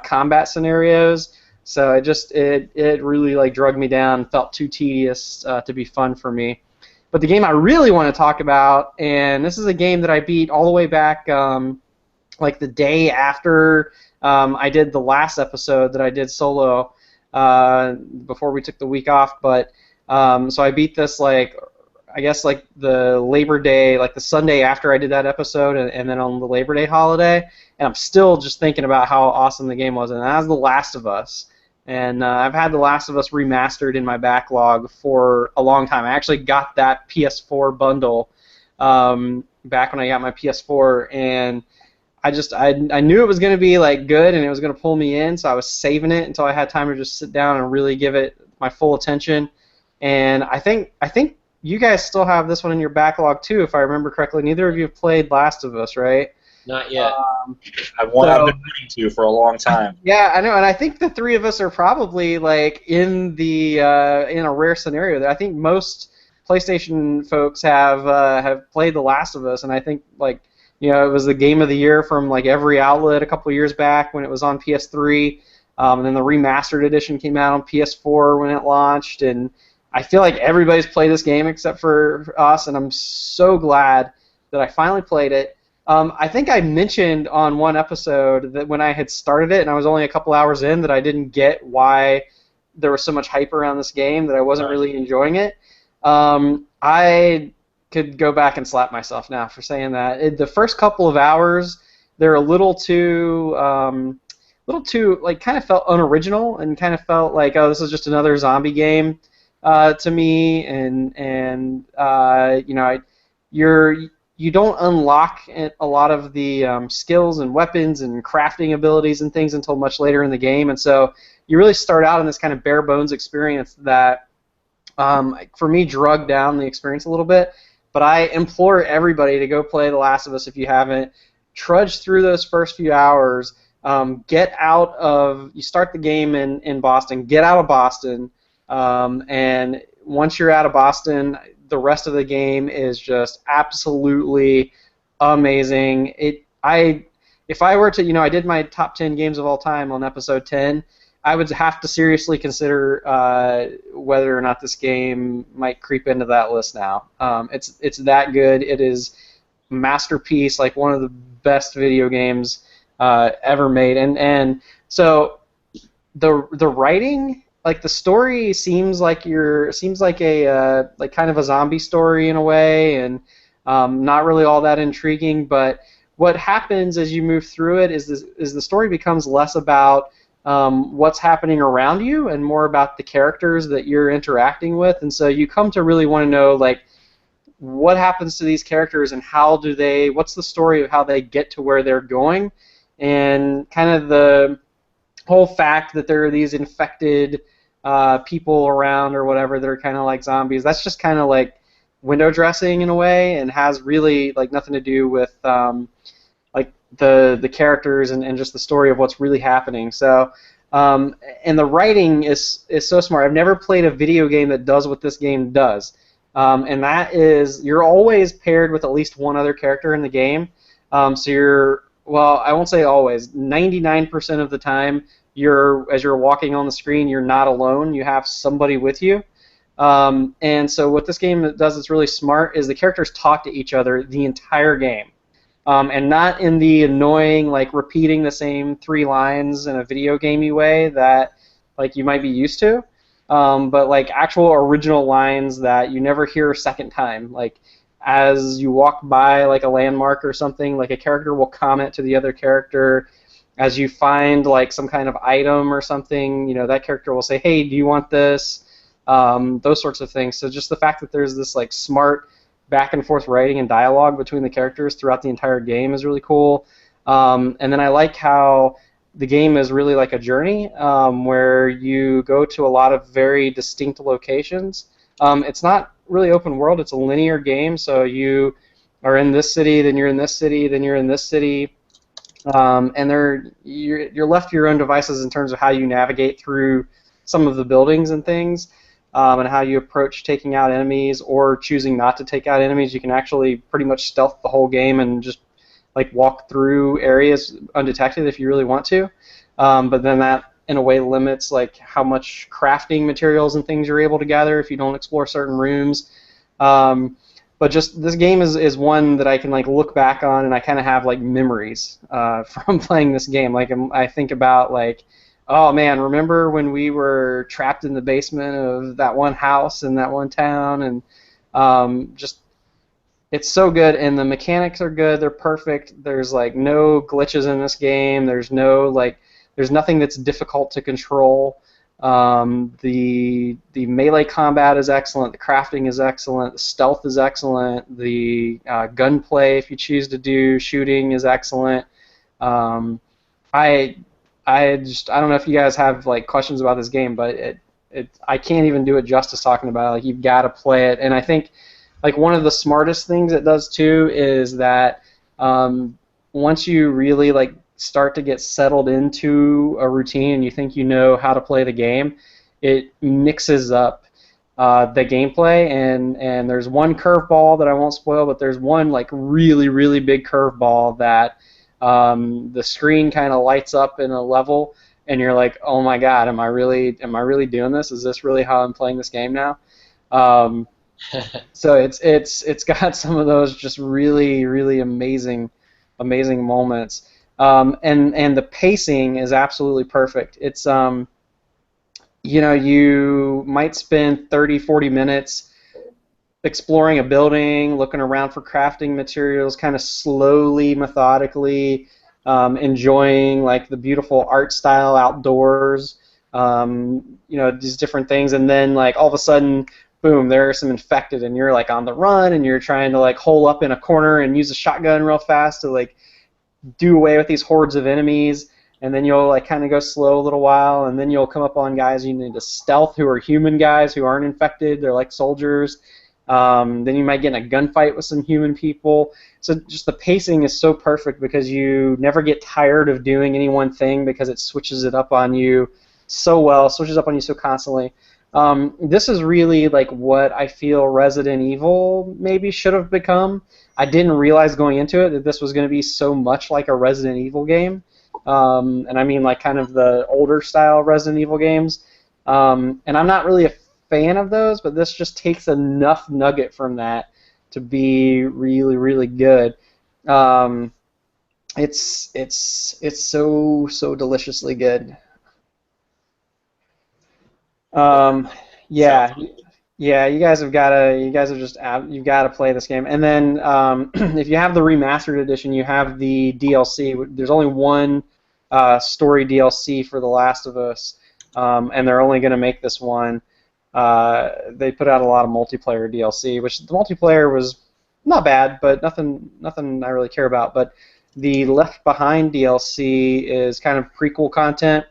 combat scenarios. So it really like drug me down, felt too tedious to be fun for me. But the game I really want to talk about, and this is a game that I beat all the way back like the day after I did the last episode that I did solo before we took the week off. But so I beat this like I guess like the Labor Day, like the Sunday after I did that episode, and then on the Labor Day holiday, and I'm still just thinking about how awesome the game was, and that was The Last of Us. And I've had The Last of Us remastered in my backlog for a long time. I actually got that PS4 bundle back when I got my PS4, and I knew it was going to be like good and it was going to pull me in, so I was saving it until I had time to just sit down and really give it my full attention. And I think you guys still have this one in your backlog too, if I remember correctly. Neither of you have played Last of Us, right? Not yet. I've been wanting to for a long time. Yeah, I know, and I think the 3 of us are probably like in a rare scenario. I think most PlayStation folks have played The Last of Us, and I think like it was the game of the year from like every outlet a couple of years back when it was on PS3, and then the remastered edition came out on PS4 when it launched, and I feel like everybody's played this game except for us, and I'm so glad that I finally played it. I think I mentioned on one episode that when I had started it and I was only a couple hours in that I didn't get why there was so much hype around this game, that I wasn't really enjoying it. I could go back and slap myself now for saying that. The first couple of hours, they're a little too like kind of felt unoriginal and kind of felt like, oh, this is just another zombie game to me, and you know, you don't unlock a lot of the skills and weapons and crafting abilities and things until much later in the game, and so you really start out in this kind of bare bones experience that, for me, drug down the experience a little bit. But I implore everybody to go play The Last of Us if you haven't. Trudge through those first few hours. Get out of. You start the game in Boston. Get out of Boston, and once you're out of Boston, the rest of the game is just absolutely amazing. If I were to, I did my top 10 games of all time on episode 10. I would have to seriously consider whether or not this game might creep into that list now. It's that good. It is a masterpiece, like one of the best video games ever made. And so the writing, like the story, seems like a like kind of a zombie story in a way, and not really all that intriguing. But what happens as you move through it is the story becomes less about what's happening around you and more about the characters that you're interacting with, and so you come to really want to know, like, what happens to these characters and what's the story of how they get to where they're going, and kind of the whole fact that there are these infected people around or whatever that are kind of like zombies. That's just kind of like window dressing in a way, and has really like nothing to do with like the characters and just the story of what's really happening. So, and the writing is so smart. I've never played a video game that does what this game does, and that is you're always paired with at least one other character in the game. So well, I won't say always. 99% of the time, as you're walking on the screen, you're not alone. You have somebody with you. And so what this game does that's really smart is the characters talk to each other the entire game. And not in the annoying, like, repeating the same 3 lines in a video gamey way that, like, you might be used to, but like actual original lines that you never hear a second time. Like, as you walk by like a landmark or something, like a character will comment to the other character. As you find like some kind of item or something, that character will say, "Hey, do you want this?" Those sorts of things. So just the fact that there's this like smart back and forth writing and dialogue between the characters throughout the entire game is really cool. And then I like how the game is really like a journey, where you go to a lot of very distinct locations. It's not really open world, it's a linear game, so you are in this city, then you're in this city, then you're in this city, and you're left to your own devices in terms of how you navigate through some of the buildings and things, and how you approach taking out enemies or choosing not to take out enemies. You can actually pretty much stealth the whole game and just like walk through areas undetected if you really want to, but then that in a way limits like how much crafting materials and things you're able to gather if you don't explore certain rooms. But just this game is one that I can like look back on, and I kind of have like memories from playing this game. Like I think about like, oh man, remember when we were trapped in the basement of that one house in that one town, and just it's so good, and the mechanics are good. They're perfect. There's like no glitches in this game. There's nothing that's difficult to control. The melee combat is excellent. The crafting is excellent. The stealth is excellent. The gunplay, if you choose to do shooting, is excellent. I don't know if you guys have like questions about this game, but I can't even do it justice talking about it. Like, you've got to play it, and I think like one of the smartest things it does too is that once you really like start to get settled into a routine and you think you know how to play the game, it mixes up the gameplay, and there's one curveball that I won't spoil, but there's one like really, really big curveball that the screen kind of lights up in a level, and you're like, oh my god, am I really doing this? Is this really how I'm playing this game now? So it's got some of those just really, really amazing amazing moments. And the pacing is absolutely perfect. It's you might spend 30, 40 minutes exploring a building, looking around for crafting materials, kind of slowly, methodically, enjoying like the beautiful art style outdoors, these different things, and then like all of a sudden, boom, there are some infected, and you're like on the run, and you're trying to like hole up in a corner and use a shotgun real fast to like do away with these hordes of enemies. And then you'll like kind of go slow a little while, and then you'll come up on guys you need to stealth who are human guys who aren't infected. They're like soldiers. Then you might get in a gunfight with some human people. So just the pacing is so perfect because you never get tired of doing any one thing because it switches it up on you so well, switches up on you so constantly. This is really like what I feel Resident Evil maybe should have become. I didn't realize going into it that this was going to be so much like a Resident Evil game. And I mean like kind of the older style Resident Evil games. And I'm not really a fan of those, but this just takes enough nugget from that to be really, really good. It's so deliciously good. Yeah, yeah, you guys have you've got to play this game. And then if you have the remastered edition, you have the DLC. There's only one story DLC for The Last of Us, and they're only going to make this one. They put out a lot of multiplayer DLC, which the multiplayer was not bad, but nothing I really care about. But the Left Behind DLC is kind of prequel content.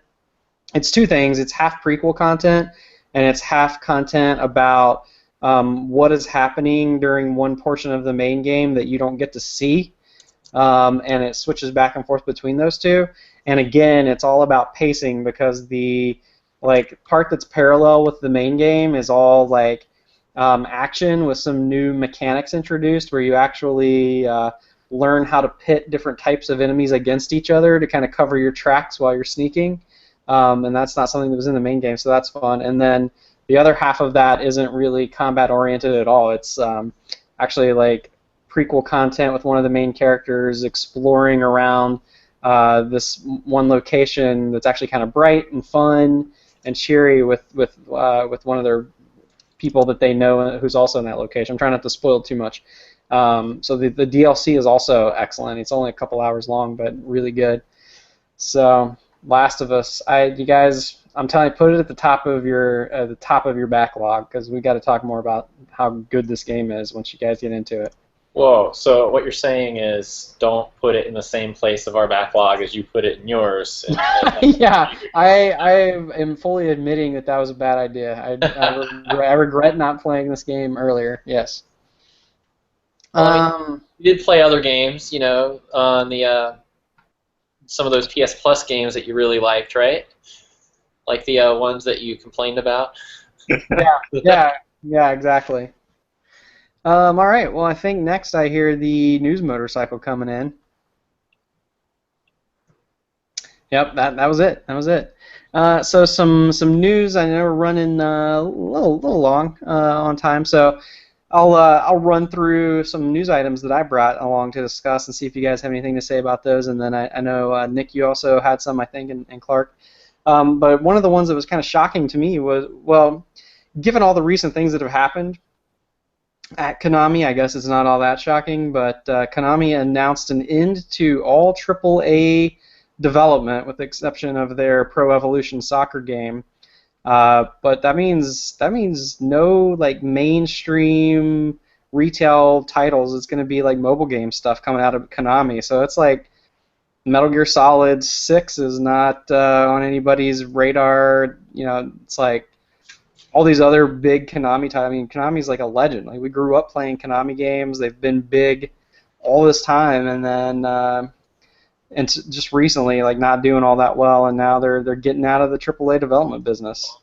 It's two things. It's half prequel content, and it's half content about what is happening during one portion of the main game that you don't get to see, and it switches back and forth between those two. And again, it's all about pacing because the part that's parallel with the main game is all like action with some new mechanics introduced where you actually learn how to pit different types of enemies against each other to kind of cover your tracks while you're sneaking. And that's not something that was in the main game, so that's fun. And then the other half of that isn't really combat oriented at all. It's actually like prequel content with one of the main characters exploring around this one location that's actually kind of bright and fun and cheery with one of their people that they know who's also in that location. I'm trying not to spoil too much. So the DLC is also excellent. It's only a couple hours long, but really good. So Last of Us, you guys, I'm telling you, put it at the top of your backlog because we got to talk more about how good this game is once you guys get into it. Whoa, so what you're saying is don't put it in the same place of our backlog as you put it in yours. Yeah, I am fully admitting that was a bad idea. I regret not playing this game earlier, yes. You did play other games, on the some of those PS Plus games that you really liked, right? Like the ones that you complained about? Yeah, exactly. All right. Well, I think next I hear the news motorcycle coming in. Yep, that was it. That was it. So some news. I know we're running a little long on time, so I'll run through some news items that I brought along to discuss and see if you guys have anything to say about those. And then I know Nick, you also had some, I think, and Clark. But one of the ones that was kind of shocking to me was, well, given all the recent things that have happened at Konami, I guess it's not all that shocking, but Konami announced an end to all AAA development with the exception of their Pro Evolution Soccer game. But that means no like mainstream retail titles. It's going to be like mobile game stuff coming out of Konami. So it's like Metal Gear Solid 6 is not on anybody's radar. It's like all these other big Konami titles. I mean, Konami's like a legend. Like we grew up playing Konami games. They've been big all this time, and then just recently, like not doing all that well, and now they're getting out of the AAA development business.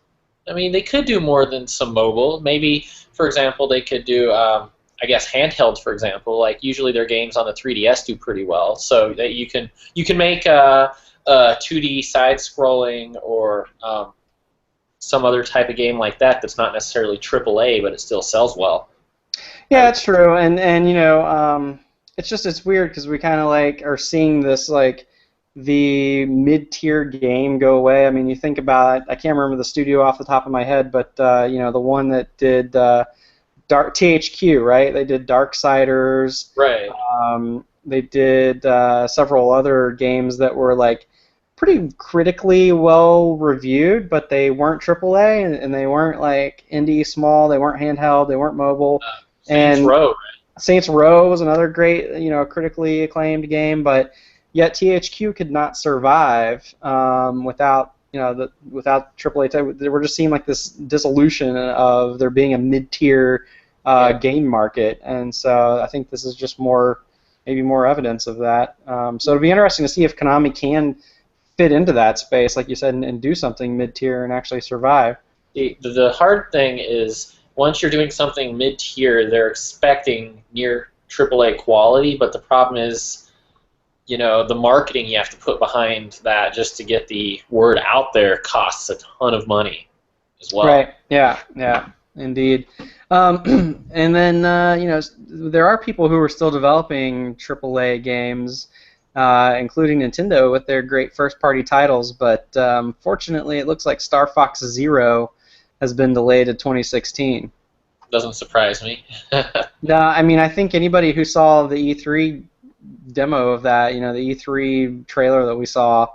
I mean, they could do more than some mobile. Maybe, for example, they could do, I guess, handhelds. For example, like usually their games on the 3DS do pretty well. So that you can make a 2D side-scrolling or some other type of game like that that's not necessarily AAA, but it still sells well. Yeah, that's true, and it's weird because we kind of like are seeing this like the mid-tier game go away. I mean, you think about it, I can't remember the studio off the top of my head, but you know, the one that did Dark THQ, right? They did Darksiders. Right. They did several other games that were like pretty critically well reviewed, but they weren't AAA and they weren't like indie small. They weren't handheld. They weren't mobile. Saints And Row. Saints Row was another great, you know, critically acclaimed game, but yet THQ could not survive without, you know, without AAA. They were just seeing like this dissolution of there being a mid-tier game market, and so I think this is just maybe more evidence of that. So it'll be interesting to see if Konami can fit into that space, like you said, and do something mid-tier and actually survive. The hard thing is once you're doing something mid-tier, they're expecting near AAA quality, but the problem is, you know, the marketing you have to put behind that just to get the word out there costs a ton of money as well. Right. Yeah. Yeah. Indeed. And then you know, there are people who are still developing AAA games, including Nintendo with their great first-party titles. But fortunately, it looks like Star Fox Zero has been delayed to 2016. Doesn't surprise me. No, I mean, I think anybody who saw the E3 demo of that, you know, the E3 trailer that we saw,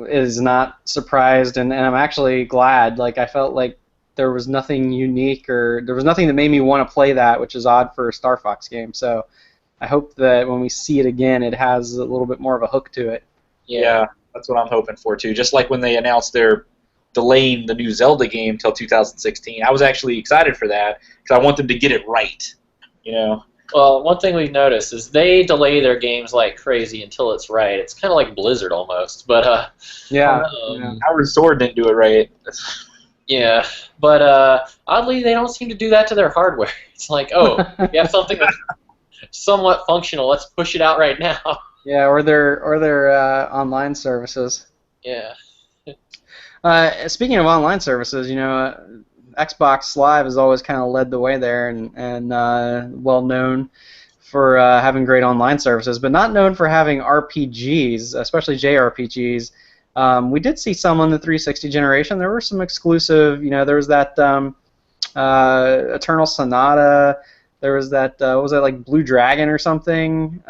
is not surprised, and I'm actually glad. Like, I felt like there was nothing unique, or there was nothing that made me want to play that, which is odd for a Star Fox game. So I hope that when we see it again, it has a little bit more of a hook to it. Yeah, that's what I'm hoping for too. Just like when they announced they're delaying the new Zelda game till 2016, I was actually excited for that because I want them to get it right. You know. Well, one thing we've noticed is they delay their games like crazy until it's right. It's kind of like Blizzard almost, but Yeah. Our Sword didn't do it right. yeah. But oddly, they don't seem to do that to their hardware. It's like, oh, you have something that's somewhat functional. Let's push it out right now. Yeah, or their online services. Yeah. Speaking of online services, you know, Xbox Live has always kind of led the way there, and well known for having great online services, but not known for having RPGs, especially JRPGs. We did see some on the 360 generation. There were some exclusive, you know, there was that Eternal Sonata. There was that, what was that, like Blue Dragon or something?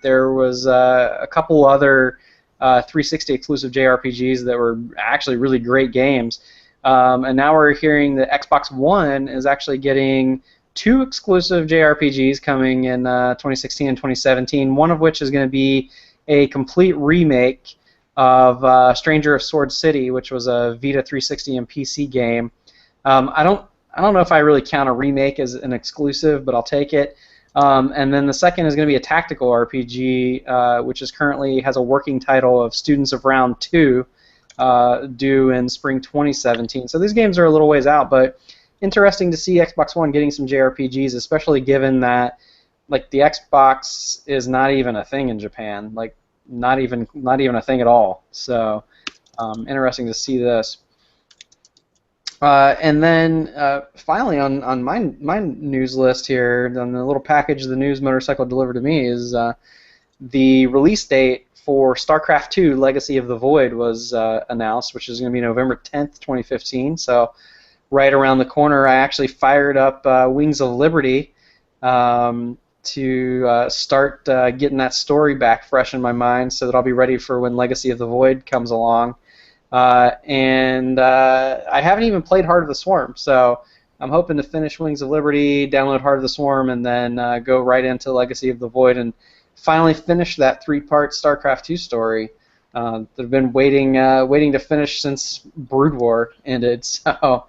There was a couple other 360 exclusive JRPGs that were actually really great games. And now we're hearing that Xbox One is actually getting 2 exclusive JRPGs coming in 2016 and 2017, one of which is going to be a complete remake of Stranger of Sword City, which was a Vita 360 and PC game. I don't know if I really count a remake as an exclusive, but I'll take it. And then the second is going to be a tactical RPG, which is currently has a working title of Students of Round 2, due in spring 2017. So these games are a little ways out, but interesting to see Xbox One getting some JRPGs, especially given that like the Xbox is not even a thing in Japan, like not even a thing at all. So interesting to see this. And then finally on my news list here, on the little package the news motorcycle delivered to me, is the release date for StarCraft II Legacy of the Void was announced, which is going to be November 10th, 2015. So right around the corner. I actually fired up Wings of Liberty to start getting that story back fresh in my mind so that I'll be ready for when Legacy of the Void comes along. And I haven't even played Heart of the Swarm, so I'm hoping to finish Wings of Liberty, download Heart of the Swarm, and then go right into Legacy of the Void and finally finish that 3-part StarCraft II story that I've been waiting to finish since Brood War ended. So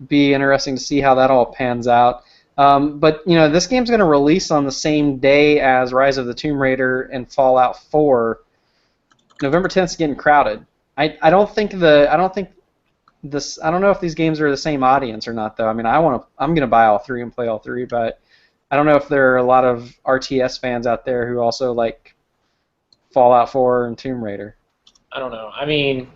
be interesting to see how that all pans out. But you know, this game's going to release on the same day as Rise of the Tomb Raider and Fallout 4. November 10th is getting crowded. I don't know if these games are the same audience or not, though. I mean, I'm gonna buy all 3 and play all 3, but I don't know if there are a lot of RTS fans out there who also like Fallout 4 and Tomb Raider. I don't know. I mean,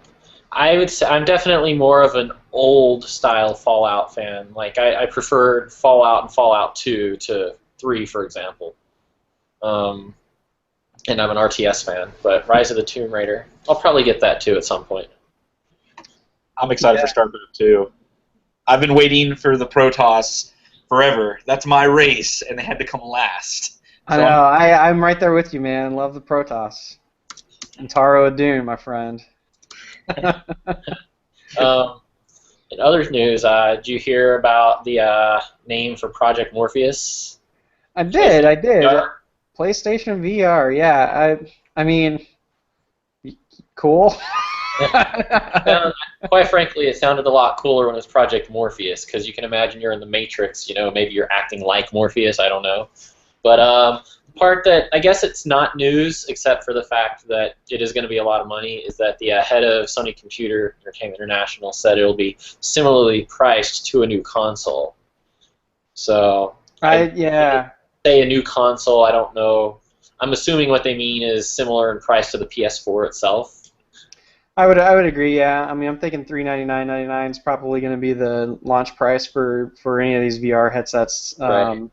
I would say I'm definitely more of an old style Fallout fan. Like I preferred Fallout and Fallout 2 to 3, for example. and I'm an RTS fan. But Rise of the Tomb Raider, I'll probably get that too at some point. I'm excited for StarCraft too. I've been waiting for the Protoss forever. That's my race, and they had to come last. I know. I'm right there with you, man. Love the Protoss. And Taro Adun, my friend. In other news, did you hear about the name for Project Morpheus? I did. VR? PlayStation VR, yeah. I mean, cool. Quite frankly, it sounded a lot cooler when it was Project Morpheus, because you can imagine you're in the Matrix, maybe you're acting like Morpheus, I don't know. But the part that, I guess it's not news, except for the fact that it is going to be a lot of money, is that the head of Sony Computer Entertainment International said it will be similarly priced to a new console. So, yeah. Say a new console, I don't know. I'm assuming what they mean is similar in price to the PS4 itself. I would agree, yeah. I mean, I'm thinking $399.99 is probably going to be the launch price for any of these VR headsets. Right.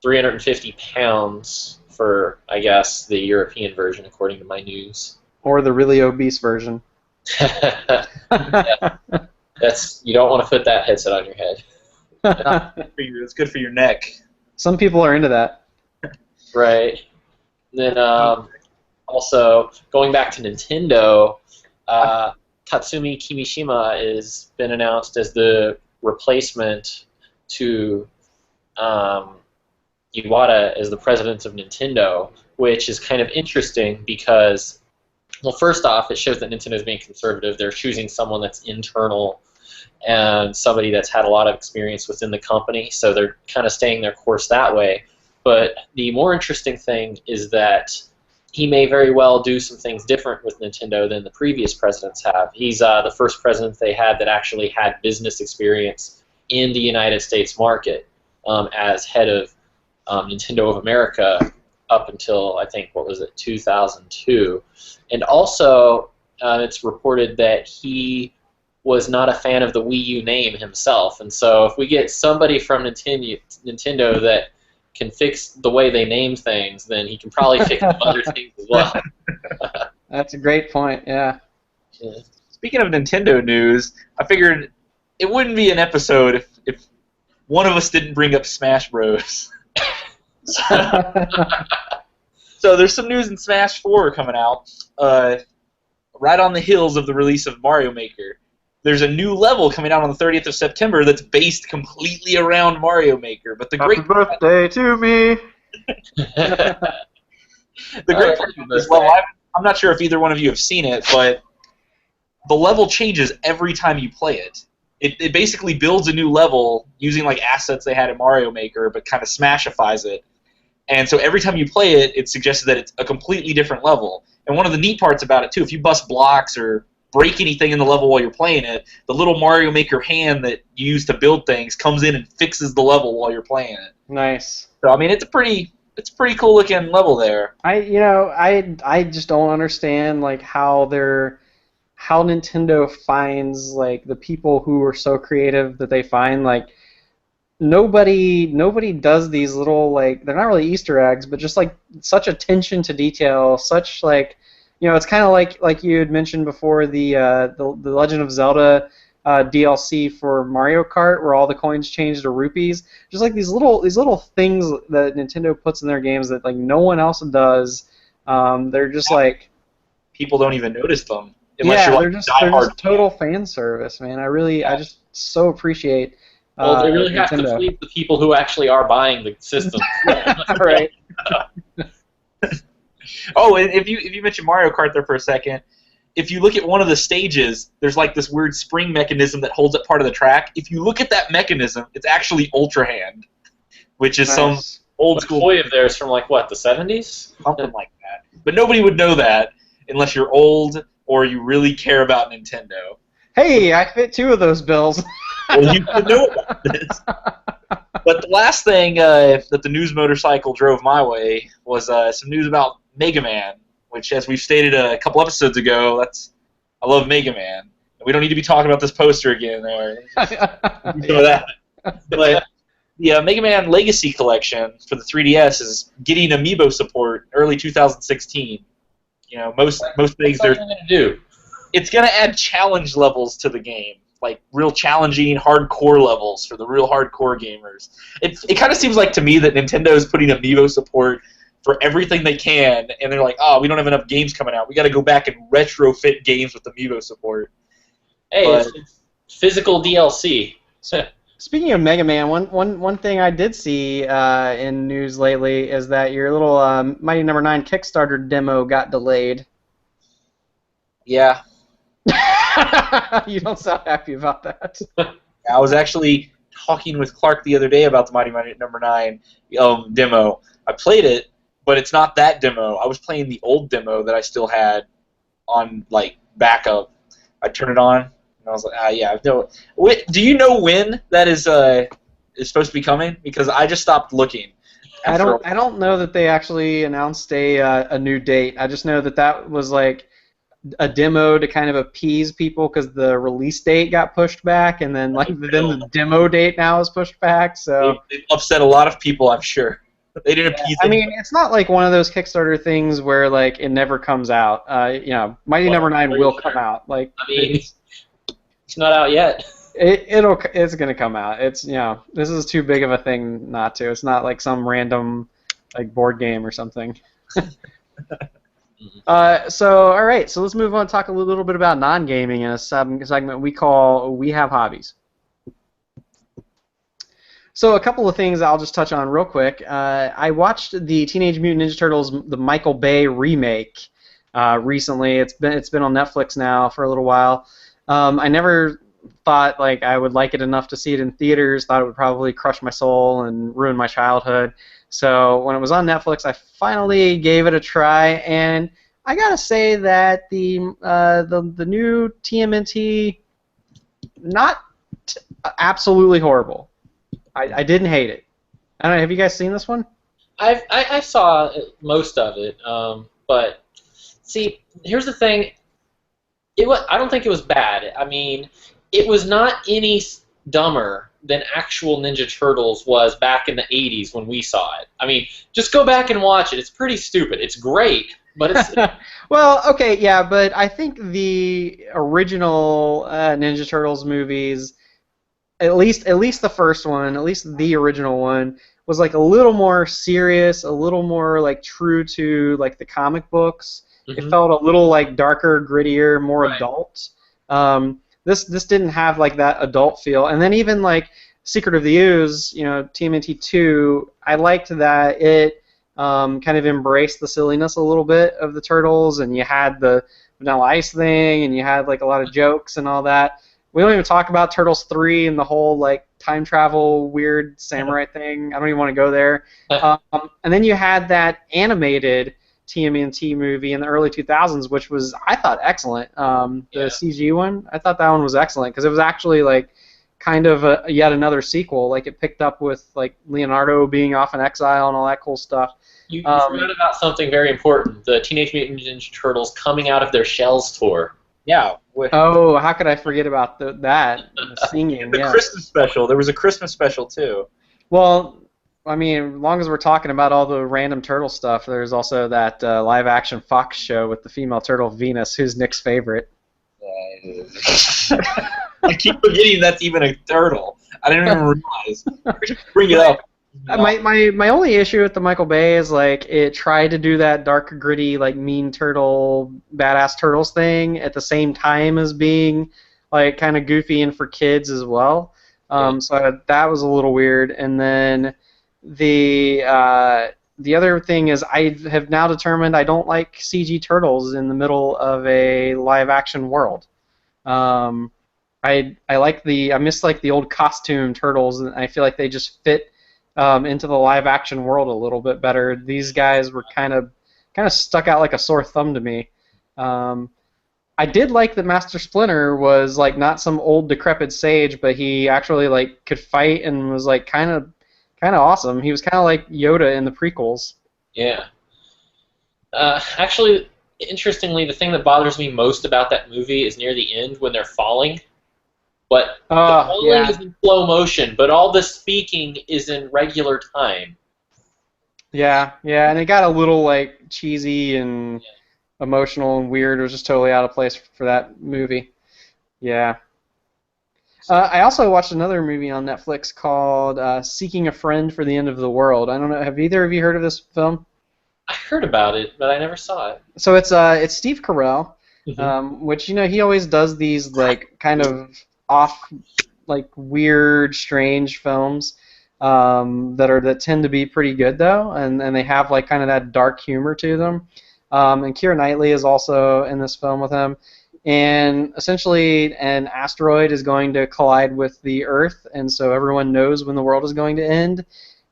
£350 for, I guess, the European version, according to my news. Or the really obese version. Yeah. You don't want to put that headset on your head. It's good for your neck. Some people are into that. Right. Then also, going back to Nintendo, Tatsumi Kimishima has been announced as the replacement to Iwata as the president of Nintendo, which is kind of interesting because, well, first off, it shows that Nintendo is being conservative. They're choosing someone that's internal and somebody that's had a lot of experience within the company, so they're kind of staying their course that way. But the more interesting thing is that he may very well do some things different with Nintendo than the previous presidents have. He's the first president they had that actually had business experience in the United States market as head of Nintendo of America up until, I think, 2002. And also, it's reported that he was not a fan of the Wii U name himself. And so if we get somebody from Nintendo that can fix the way they name things, then he can probably fix other things as well. That's a great point, yeah. Speaking of Nintendo news, I figured it wouldn't be an episode if one of us didn't bring up Smash Bros. So there's some news in Smash 4 coming out, right on the heels of the release of Mario Maker. There's a new level coming out on the 30th of September that's based completely around Mario Maker. But the Happy birthday to me! The great part is, well, I'm not sure if either one of you have seen it, but the level changes every time you play it. It basically builds a new level using like assets they had in Mario Maker, but kind of smashifies it. And so every time you play it, it suggests that it's a completely different level. And one of the neat parts about it, too, if you bust blocks or break anything in the level while you're playing it, the little Mario Maker hand that you use to build things comes in and fixes the level while you're playing it. Nice. So I mean, it's a pretty cool looking level there. I just don't understand like how Nintendo finds like the people who are so creative that they find like nobody does these little like they're not really Easter eggs, but just like such attention to detail, such like. It's kind of like you had mentioned before the Legend of Zelda DLC for Mario Kart, where all the coins change to rupees. Just like these little things that Nintendo puts in their games that like no one else does. They're just like people don't even notice them. They're just total fan service, man. I just so appreciate. Well, they really have to please the people who actually are buying the system. Right. Oh, and if you mentioned Mario Kart there for a second, if you look at one of the stages, there's like this weird spring mechanism that holds up part of the track. If you look at that mechanism, it's actually Ultra Hand, which is some old school toy of theirs from like what, the 70s? Something like that. But nobody would know that unless you're old or you really care about Nintendo. Hey, I fit 2 of those bills. Well, you should know about this. But the last thing that the news motorcycle drove my way was some news about Mega Man, which, as we've stated a couple episodes ago, I love Mega Man. We don't need to be talking about this poster again. Some of that. But The Mega Man Legacy Collection for the 3DS is getting amiibo support early 2016. You know, most things What's that going to do? It's going to add challenge levels to the game, like real challenging hardcore levels for the real hardcore gamers. It kind of seems like to me that Nintendo is putting amiibo support for everything they can, and they're like, oh, we don't have enough games coming out. We got to go back and retrofit games with amiibo support. Hey, it's physical DLC. Speaking of Mega Man, one thing I did see in news lately is that your little Mighty Number 9 Kickstarter demo got delayed. Yeah. You don't sound happy about that. I was actually talking with Clark the other day about the Mighty Number 9 demo. I played it, but it's not that demo. I was playing the old demo that I still had on like backup. I turned it on, and I was like, yeah, no. Do you know when that is supposed to be coming? Because I just stopped looking. I don't know that they actually announced a new date. I just know that was like a demo to kind of appease people because the release date got pushed back, and then the demo date now is pushed back. So it upset a lot of people, I'm sure. They didn't appease. I mean, it's not like one of those Kickstarter things where like it never comes out. Mighty Number 9 will come out. Like, I mean, it's not out yet. It's gonna come out. It's this is too big of a thing not to. It's not like some random like board game or something. So all right, so let's move on and talk a little bit about non-gaming in a segment we call We Have Hobbies. So a couple of things I'll just touch on real quick. I watched the Teenage Mutant Ninja Turtles, the Michael Bay remake recently. It's been on Netflix now for a little while. I never thought like I would like it enough to see it in theaters. Thought it would probably crush my soul and ruin my childhood. So when it was on Netflix, I finally gave it a try, and I gotta say that the new TMNT not absolutely horrible. I didn't hate it. I don't know. Have you guys seen this one? I saw most of it, but see, here's the thing. I don't think it was bad. I mean, it was not any dumber than actual Ninja Turtles was back in the 80s when we saw it. I mean, just go back and watch it. It's pretty stupid. It's great, but it's... Well, okay, yeah, but I think the original Ninja Turtles movies, at least the first one, at least the original one, was like a little more serious, a little more like true to like the comic books. Mm-hmm. It felt a little like darker, grittier, more adult. This didn't have like that adult feel. And then even like Secret of the Ooze, TMNT 2, I liked that it kind of embraced the silliness a little bit of the Turtles, and you had the Vanilla Ice thing, and you had like a lot of jokes and all that. We don't even talk about Turtles 3 and the whole like time travel weird samurai thing. I don't even want to go there. And then you had that animated TMNT movie in the early 2000s, which was, I thought, excellent. The CG one, I thought that one was excellent because it was actually like kind of yet another sequel. Like it picked up with like Leonardo being off in exile and all that cool stuff. You forgot about something very important: the Teenage Mutant Ninja Turtles coming out of their shells tour. Yeah. Oh, how could I forget about that? The singing. The Christmas special. There was a Christmas special too. Well, I mean, as long as we're talking about all the random turtle stuff, there's also that live-action Fox show with the female turtle Venus, who's Nick's favorite. I keep forgetting that's even a turtle. I didn't even realize. Bring it up. My only issue with the Michael Bay is like it tried to do that dark, gritty, like mean turtle, badass turtles thing at the same time as being like kind of goofy and for kids as well. So that was a little weird. And then the other thing is I have now determined I don't like CG turtles in the middle of a live action world. I miss like the old costume turtles, and I feel like they just fit into the live action world a little bit better. These guys were kind of stuck out like a sore thumb to me. I did like that Master Splinter was like not some old decrepit sage, but he actually like could fight and was like kind of awesome. He was kind of like Yoda in the prequels. Yeah. Actually, interestingly, the thing that bothers me most about that movie is near the end when they're falling. but the falling Yeah. is in slow motion, but all the speaking is in regular time. Yeah, and it got a little like cheesy and emotional and weird. It was just totally out of place for that movie. Yeah. I also watched another movie on Netflix called Seeking a Friend for the End of the World. I don't know. Have either of you heard of this film? I heard about it, but I never saw it. So it's Steve Carell, Mm-hmm. which he always does these like kind of off, like weird, strange films that tend to be pretty good though, and they have like kind of that dark humor to them. And Keira Knightley is also in this film with him. And essentially, an asteroid is going to collide with the Earth, and so everyone knows when the world is going to end.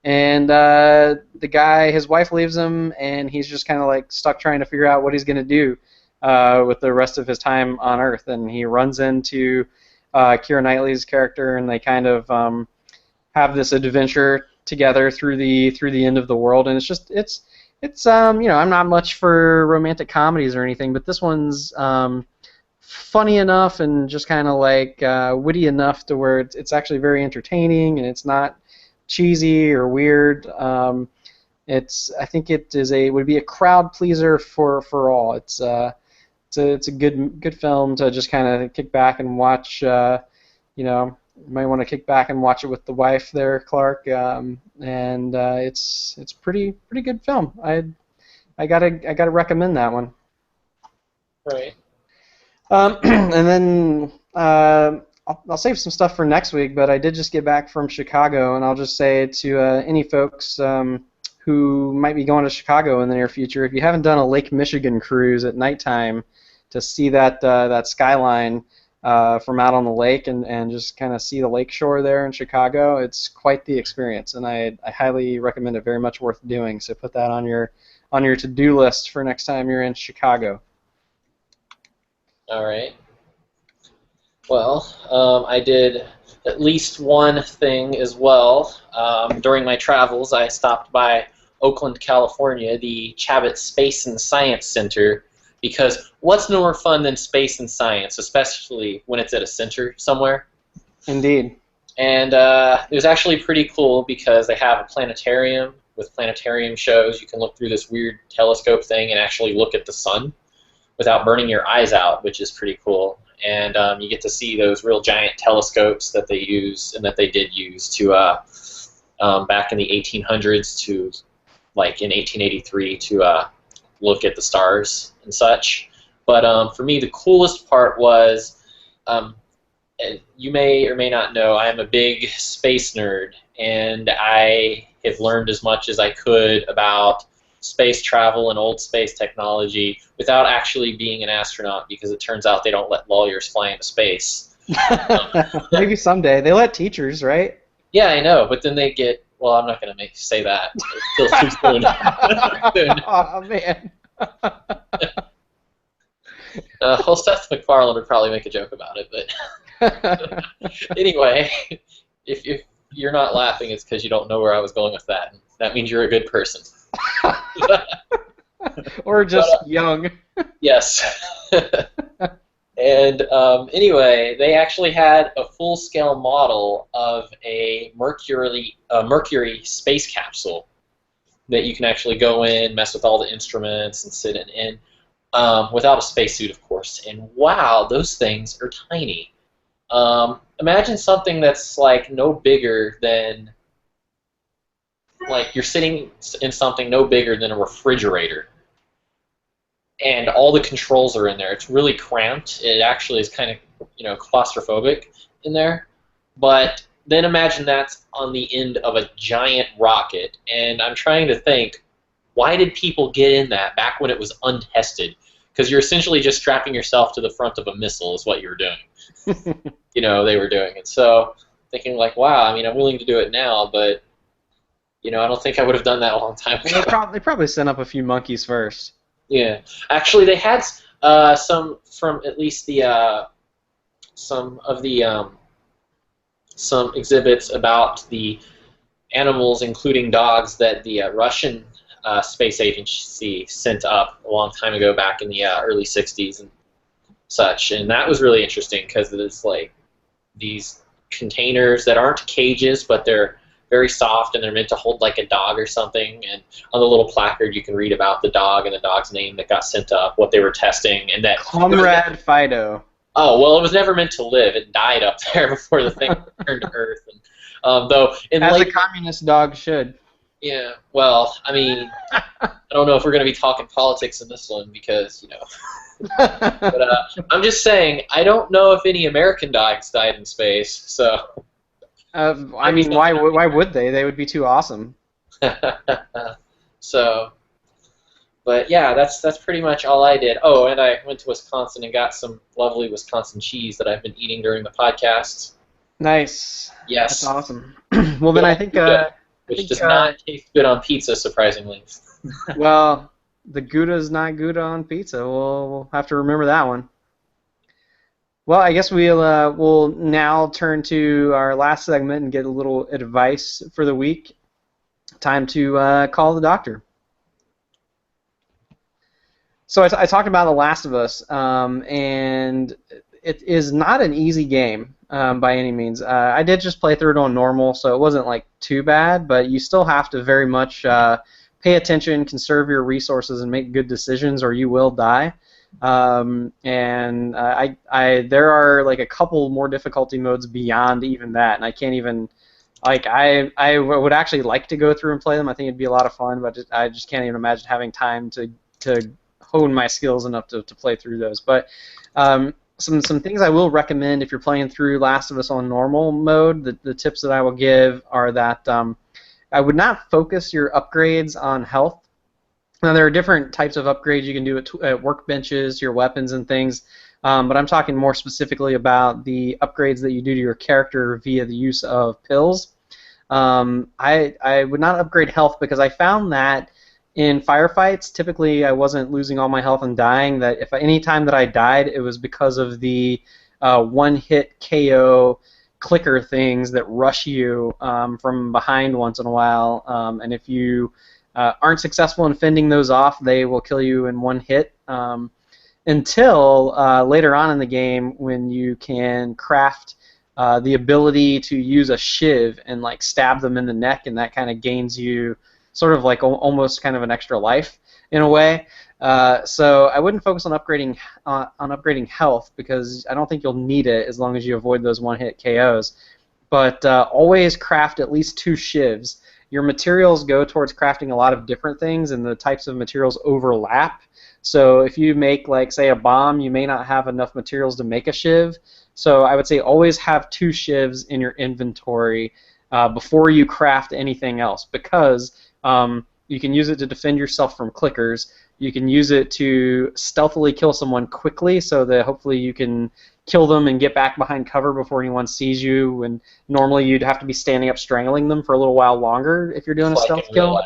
And the guy, his wife leaves him, and he's just kind of like stuck trying to figure out what he's going to do with the rest of his time on Earth. And he runs into Keira Knightley's character, and they kind of have this adventure together through the end of the world. And it's I'm not much for romantic comedies or anything, but this one's funny enough and just kind of like witty enough to where it's actually very entertaining, and it's not cheesy or weird. I think it would be a crowd pleaser for all. It's a good film to just kind of kick back and watch. You might want to kick back and watch it with the wife there, Clark. And it's pretty good film. I gotta recommend that one. Right. And then I'll save some stuff for next week, but I did just get back from Chicago, and I'll just say to any folks who might be going to Chicago in the near future, if you haven't done a Lake Michigan cruise at nighttime to see that skyline from out on the lake and just kind of see the lake shore there in Chicago, it's quite the experience, and I highly recommend it. Very much worth doing. So put that on your to-do list for next time you're in Chicago. All right. Well, I did at least one thing as well. During my travels, I stopped by Oakland, California, the Chabot Space and Science Center, because what's no more fun than space and science, especially when it's at a center somewhere? Indeed. And it was actually pretty cool because they have a planetarium with planetarium shows. You can look through this weird telescope thing and actually look at the sun without burning your eyes out, which is pretty cool. And you get to see those real giant telescopes that they use and that they did use to back in the 1800s to, like in 1883, to look at the stars and such. But for me, the coolest part was, you may or may not know, I am a big space nerd, and I have learned as much as I could about space travel and old space technology without actually being an astronaut, because it turns out they don't let lawyers fly into space. Maybe someday. They let teachers, right? Yeah, I know, but then they get, well, I'm not going to say that. It's still too soon. Oh, man. Well, Seth MacFarlane would probably make a joke about it, but anyway, if you're not laughing, it's because you don't know where I was going with that. That means you're a good person. Or just young. Yes. And anyway, they actually had a full-scale model of a Mercury space capsule that you can actually go in, mess with all the instruments, and sit in without a spacesuit, of course. And wow, those things are tiny. Imagine something that's like no bigger than, like you're sitting in something no bigger than a refrigerator, and all the controls are in there. It's really cramped. It actually is kind of, claustrophobic in there. But then imagine that's on the end of a giant rocket, and I'm trying to think, why did people get in that back when it was untested? Because you're essentially just strapping yourself to the front of a missile is what you were doing. They were doing it. So thinking like, wow, I mean, I'm willing to do it now, but I don't think I would have done that a long time ago. They probably sent up a few monkeys first. Yeah, actually, they had some from at least the some exhibits about the animals, including dogs, that the Russian space agency sent up a long time ago, back in the early '60s and such, and that was really interesting because it's like these containers that aren't cages, but they're very soft, and they're meant to hold like a dog or something. And on the little placard, you can read about the dog and the dog's name that got sent up, what they were testing, and that. Comrade Fido. Oh, well, it was never meant to live. It died up there before the thing returned to Earth. And, though, as a communist dog should. Yeah. Well, I mean, I don't know if we're going to be talking politics in this one because, But I'm just saying, I don't know if any American dogs died in space. So. I mean, why would they? They would be too awesome. So. But yeah, that's pretty much all I did. Oh, and I went to Wisconsin and got some lovely Wisconsin cheese that I've been eating during the podcast. Nice. Yes. That's awesome. Well, then I think... which does not taste good on pizza, surprisingly. Well, the Gouda's not Gouda on pizza. We'll have to remember that one. Well, I guess we'll now turn to our last segment and get a little advice for the week. Time to call the doctor. So I talked about The Last of Us, and it is not an easy game by any means. I did just play through it on normal, so it wasn't like too bad, but you still have to very much pay attention, conserve your resources, and make good decisions, or you will die. There are like a couple more difficulty modes beyond even that, and I can't even. Like I would actually like to go through and play them. I think it'd be a lot of fun, but I just can't even imagine having time to hone my skills enough to play through those. But some things I will recommend if you're playing through Last of Us on normal mode, the tips that I will give are that I would not focus your upgrades on health. Now, there are different types of upgrades you can do at workbenches, your weapons and things, but I'm talking more specifically about the upgrades that you do to your character via the use of pills. I would not upgrade health because I found that in firefights, typically I wasn't losing all my health and dying. That if any time that I died, it was because of the one-hit KO clicker things that rush you from behind once in a while. And if you aren't successful in fending those off, they will kill you in one hit. Until later on in the game, when you can craft the ability to use a shiv and like stab them in the neck, and that kind of gains you sort of like almost kind of an extra life in a way. So I wouldn't focus on upgrading health because I don't think you'll need it as long as you avoid those one-hit KOs. But always craft at least 2 shivs. Your materials go towards crafting a lot of different things, and the types of materials overlap. So if you make, like, say, a bomb, you may not have enough materials to make a shiv. So I would say always have 2 shivs in your inventory before you craft anything else, because you can use it to defend yourself from clickers. You can use it to stealthily kill someone quickly so that hopefully you can kill them and get back behind cover before anyone sees you, and normally you'd have to be standing up strangling them for a little while longer if you're doing a stealth kill.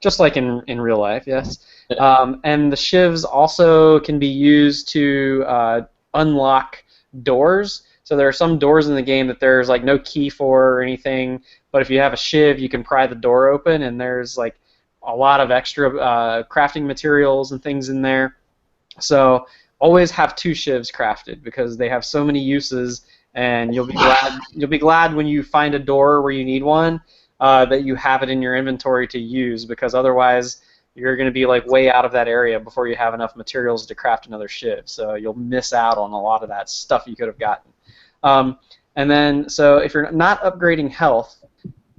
Just like in real life, yes. And the shivs also can be used to unlock doors. So there are some doors in the game that there's like no key for or anything, but if you have a shiv, you can pry the door open, and there's like a lot of extra crafting materials and things in there. So always have 2 shivs crafted because they have so many uses, and you'll be glad when you find a door where you need one that you have it in your inventory to use, because otherwise you're going to be like way out of that area before you have enough materials to craft another shiv. So you'll miss out on a lot of that stuff you could have gotten. And then, so if you're not upgrading health,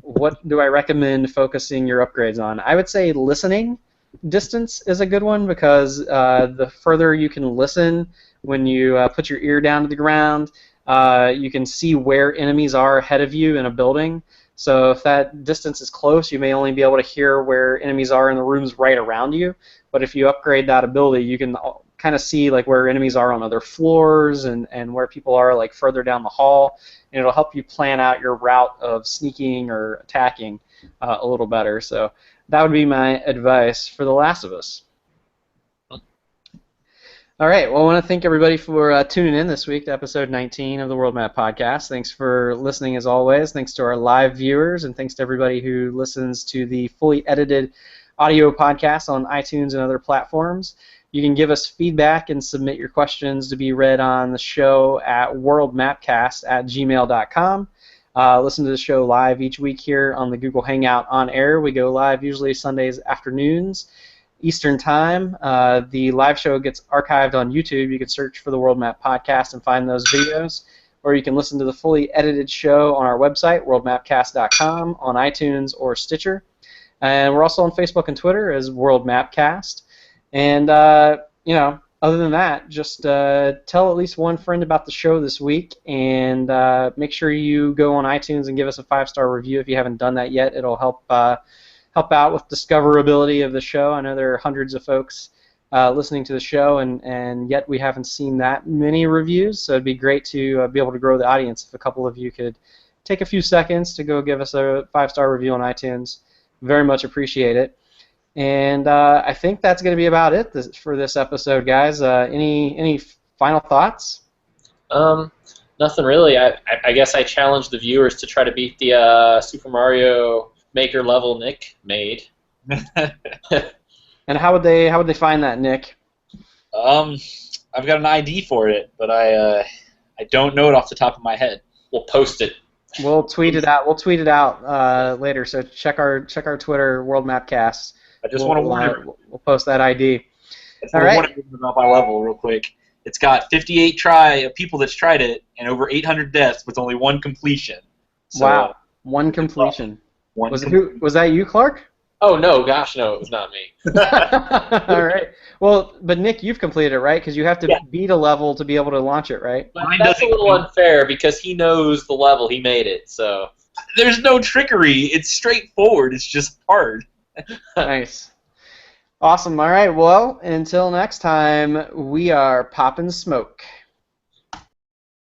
what do I recommend focusing your upgrades on? I would say listening distance is a good one, because the further you can listen when you put your ear down to the ground, you can see where enemies are ahead of you in a building. So if that distance is close, you may only be able to hear where enemies are in the rooms right around you. But if you upgrade that ability, you can kind of see like where enemies are on other floors and where people are like further down the hall, and it'll help you plan out your route of sneaking or attacking a little better. So that would be my advice for The Last of Us. All right, well, I want to thank everybody for tuning in this week to episode 19 of the World Map Podcast. Thanks for listening as always. Thanks to our live viewers, and thanks to everybody who listens to the fully edited audio podcast on iTunes and other platforms. You can give us feedback and submit your questions to be read on the show at worldmapcast@gmail.com. Listen to the show live each week here on the Google Hangout on air. We go live usually Sundays afternoons, Eastern Time. The live show gets archived on YouTube. You can search for the World Map Podcast and find those videos. Or you can listen to the fully edited show on our website, worldmapcast.com, on iTunes or Stitcher. And we're also on Facebook and Twitter as World Mapcast. And, other than that, just tell at least one friend about the show this week, and make sure you go on iTunes and give us a 5-star review if you haven't done that yet. It'll help out with discoverability of the show. I know there are hundreds of folks listening to the show, and yet we haven't seen that many reviews, so it'd be great to be able to grow the audience if a couple of you could take a few seconds to go give us a 5-star review on iTunes. Very much appreciate it. And I think that's going to be about it for this episode, guys. Any final thoughts? Nothing really. I guess I challenge the viewers to try to beat the Super Mario Maker level Nick made. And how would they find that, Nick? I've got an ID for it, but I don't know it off the top of my head. We'll post it. We'll tweet it out. We'll tweet it out later. So check our Twitter, World Mapcast. I just want to warn we'll post that ID. All right. About my level real quick. It's got 58 people that's tried it and over 800 deaths with only one completion. So, wow, one completion. Was that you, Clark? Oh no, gosh, no, it was not me. All right. Well, but Nick, you've completed it, right? Because you have to beat a level to be able to launch it, right? But that's a little unfair because he knows the level, he made it. So there's no trickery. It's straightforward. It's just hard. Nice. Awesome. All right. Well, until next time, we are poppin' smoke.